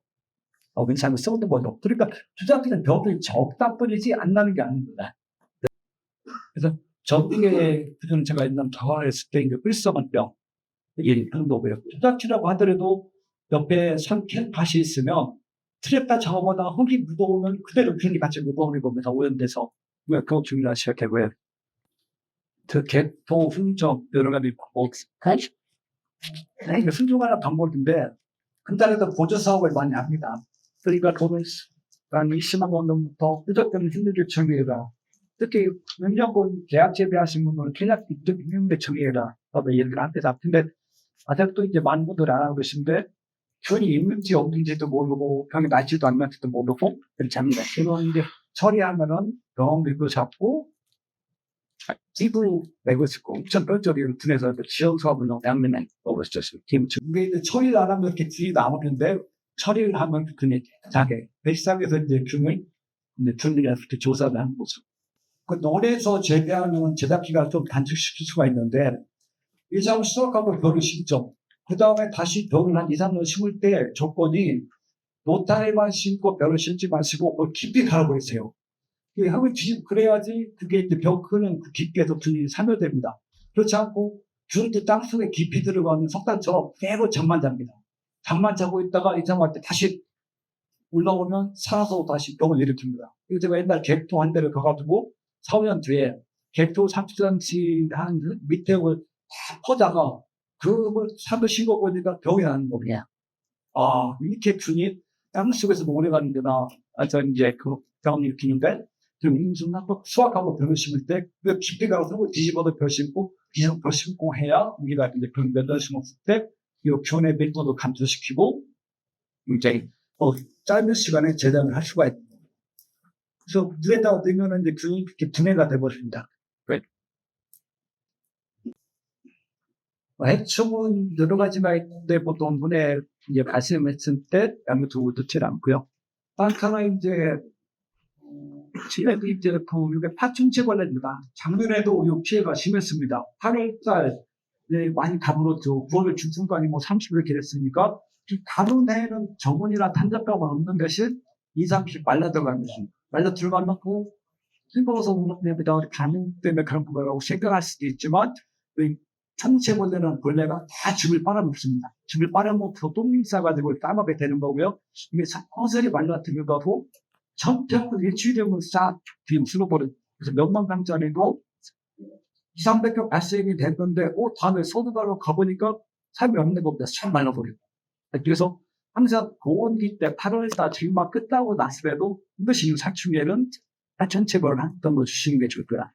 의사를 썩는 거죠. 그러니까 조작지는 병이 적다 뿐이지 안 나는 게 아닙니다. 그래서 전빙의 기준 제가 있는 가화했을 때 이제 일성한병 이게 그런 거고요. 조작지라고 하더라도 옆에 산캔밭이 있으면 트랩다 작업보다 흙이 무거우면 그대로 균이 같이 무거운 겁니다. 오염돼서. 왜 그거 중요하셔야 되고요. 개토, 훈적, 여러 가지 방법. 이게 순종하는 방법인데, 근단에서 보조사업을 많이 합니다. 그러니까 돈을 한 20만 원 정도부터 끄적대는 힘들게 청해라. 특히 명령군 대학 재배하신 분들은 계약 힘들게 청해라. 얘기를 합니다. 근데 아직도 이제 많은 분들 안 하고 계신데, 균이 있는지 없는지도 모르고 병이 날지도 않는지도 모르고 괜찮습니다. 그리고 이제 처리하면은 병 밀고 잡고 입을 내고 있고 엄청 뻘쩍이를 분해서 지역 사업을 양면에 먹었었어요. 이게 이제 처리를 안 하면 이렇게 균이 남았는데 처리를 하면 균이 자게 배시상에서 이제 균을 균이라서 이렇게 조사를 하는 거죠. 그 논에서 재배하는 제작기가 좀 단축시킬 수가 있는데 이 작업을 수확하고 별로 쉽죠. 그 다음에 다시 벼를 한 2, 3년 심을 때 조건이 노타에만 심고 벼를 심지 마시고 깊이 갈아버리세요. 흙을 뒤집고 그래야지 그게 이제 벼 크는 그 깊이에서 균이 사멸됩니다. 그렇지 않고 균이 땅속에 깊이 들어가는 석탄처럼 계속 잠만 잡니다. 잠만 자고 있다가 이상할 때 다시 올라오면 살아서 다시 벼를 일으킵니다. 그래서 제가 옛날 객토 한 대를 가가지고 4, 5년 뒤에 객토 30cm 한 밑에 다 퍼다가 그걸 산을 심어 보니까 병이 나는 거냐. 이렇게 균이 땅속에서 오래 가는구나. 저 이제 그 병을 일으키는데, 좀 임순하고 수확하고 병을 심을 때, 그 깊이 가서 뒤집어도 벼 심고, 뒤집어 벼 심고 해야, 우리가 이제 그런 몇달 심었을 때, 이 균의 밀도도 감소시키고, 이제, 짧은 시간에 재단을 할 수가 있는 거예요. 그래서 물에다가 넣으면 이제 균이 이렇게 분해가 돼버립니다. 해충은 여러 가지가 있는데 보통 분해 이제 발생했을 때 아무도 넣지 않고요. 하나 이제 이제 이게 파충치벌레입니다. 작년에도 이 피해가 심했습니다. 8월달 많이 가물었죠. 9월 중순까지 30일 이렇게 됐으니까 다른 해에는 저번이나 탄저병은 없는 대신 2, 30일 말라 들어갑니다. 말라 들어가고 싱거워서 우는데보다 감염 때문에 그런 거라고 생각할 수도 있지만 참치벌레는 벌레가 다 즙을 빨아먹습니다. 즙을 빨아먹어서 똥이 싸가지고 따먹게 되는 거고요. 이게 서서히 말라들어가고 전평은 일주일이면 싹 뒤로 쓸어버려요. 그래서 몇만 강짜리도 2, 300개 발생이 됐는데 다음에 서두가로 가보니까 삶이 없는 겁니다. 싹 말라버려요. 그래서 항상 고온기 때 8월달 지금막 끝나고 났으래도 이것이 사춘기에는 전체벌을 했던 걸 주시는 게 좋을 거야.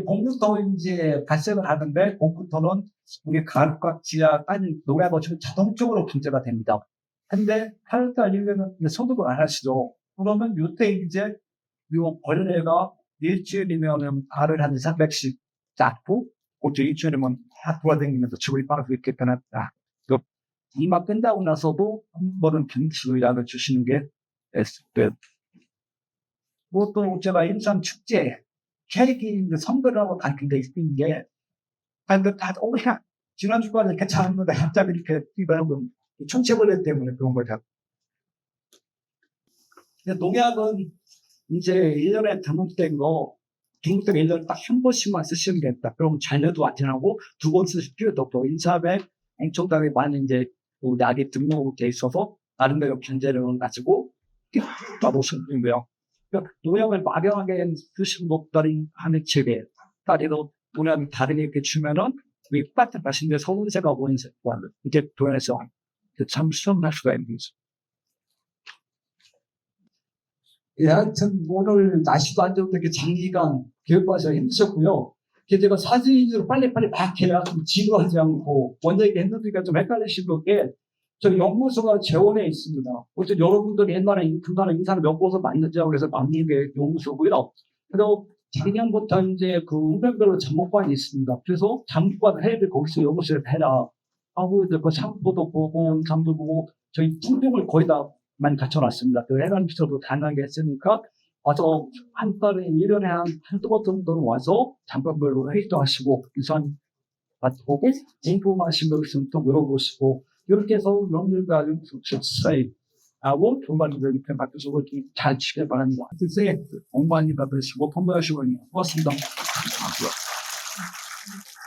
봄부터 이제 발생을 하는데, 봄부터는 우리 가을과 지하, 땅이 노래버치면 자동적으로 문제가 됩니다. 근데 8월달 1년은 소득을 안 하시죠. 그러면 이때 이제 요 벌레가 일주일이면 알을 한 300씩 쌓고, 그때 일주일이면 다 돌아다니면서 즙을 빨아서 이렇게 변했다. 이마 끝나고 나서도 한 번은 병치로 약을 주시는 게 베스트. 뭐또 제가 인삼 축제 캐릭이 선거를 하고 다닌 데 있는 게, 근데 다 그냥 지난 주간에 괜찮은데 갑자기 이렇게 이거는 천체벌레 때문에 그런 거죠. 근데 농약은 이제 1년에 등록된 거, 등록된 1년에 딱 한 번씩만 쓰시면 되겠다. 그럼 자녀도 안전하고 두 번 쓰실 필요도 없고, 인삼에 엄청나게 많은 이제 약이 등록돼 있어서 나름대로 견제력을 가지고 다 놓으시면 되고요. 그러니까 농약을 막연하게 쓰시는 것들이 하는 책에 딸이도 농약이 다르게 이렇게 주면은 이 똑같은 맛인데 서울새가 보이는 색깔 이게 도안에서 참 수험할 수가 있는 거죠. 예, 하여튼 오늘 날씨도 안 좋은데 장기간 교육과에서 힘드셨고요. 제가 사진 위주로 빨리빨리 막 해야 좀 지루하지 않고 원장님 했는데가 좀 헷갈리신 게 저희 연구소가 재원에 있습니다. 어쨌든 여러분들이 옛날에 중간에 인사를 몇 곳을 만든다고 그래서 만든 게 연구소고요. 그래서 작년부터 이제 그 운명별로 잠목관이 있습니다. 그래서 잠목관 해야 돼. 거기서 연구소에 해라 하고 이제 그 상부도 보고 잠도 보고 저희 풍경을 거의 다 많이 갖춰놨습니다. 그 해관 비서도 다양하게 했으니까 와서 한 달에 1년에 한두 번 정도는 와서 잠깐별로 회의도 하시고 유산 받고 궁금하신 거 있으면 또 물어보시고 이렇게 해서 여러분들과 하고 정말들 이렇게 바뀌어서 잘 치길 바랍니다. 뜻에 공부 많이 받으시고 건강하시고 고맙습니다.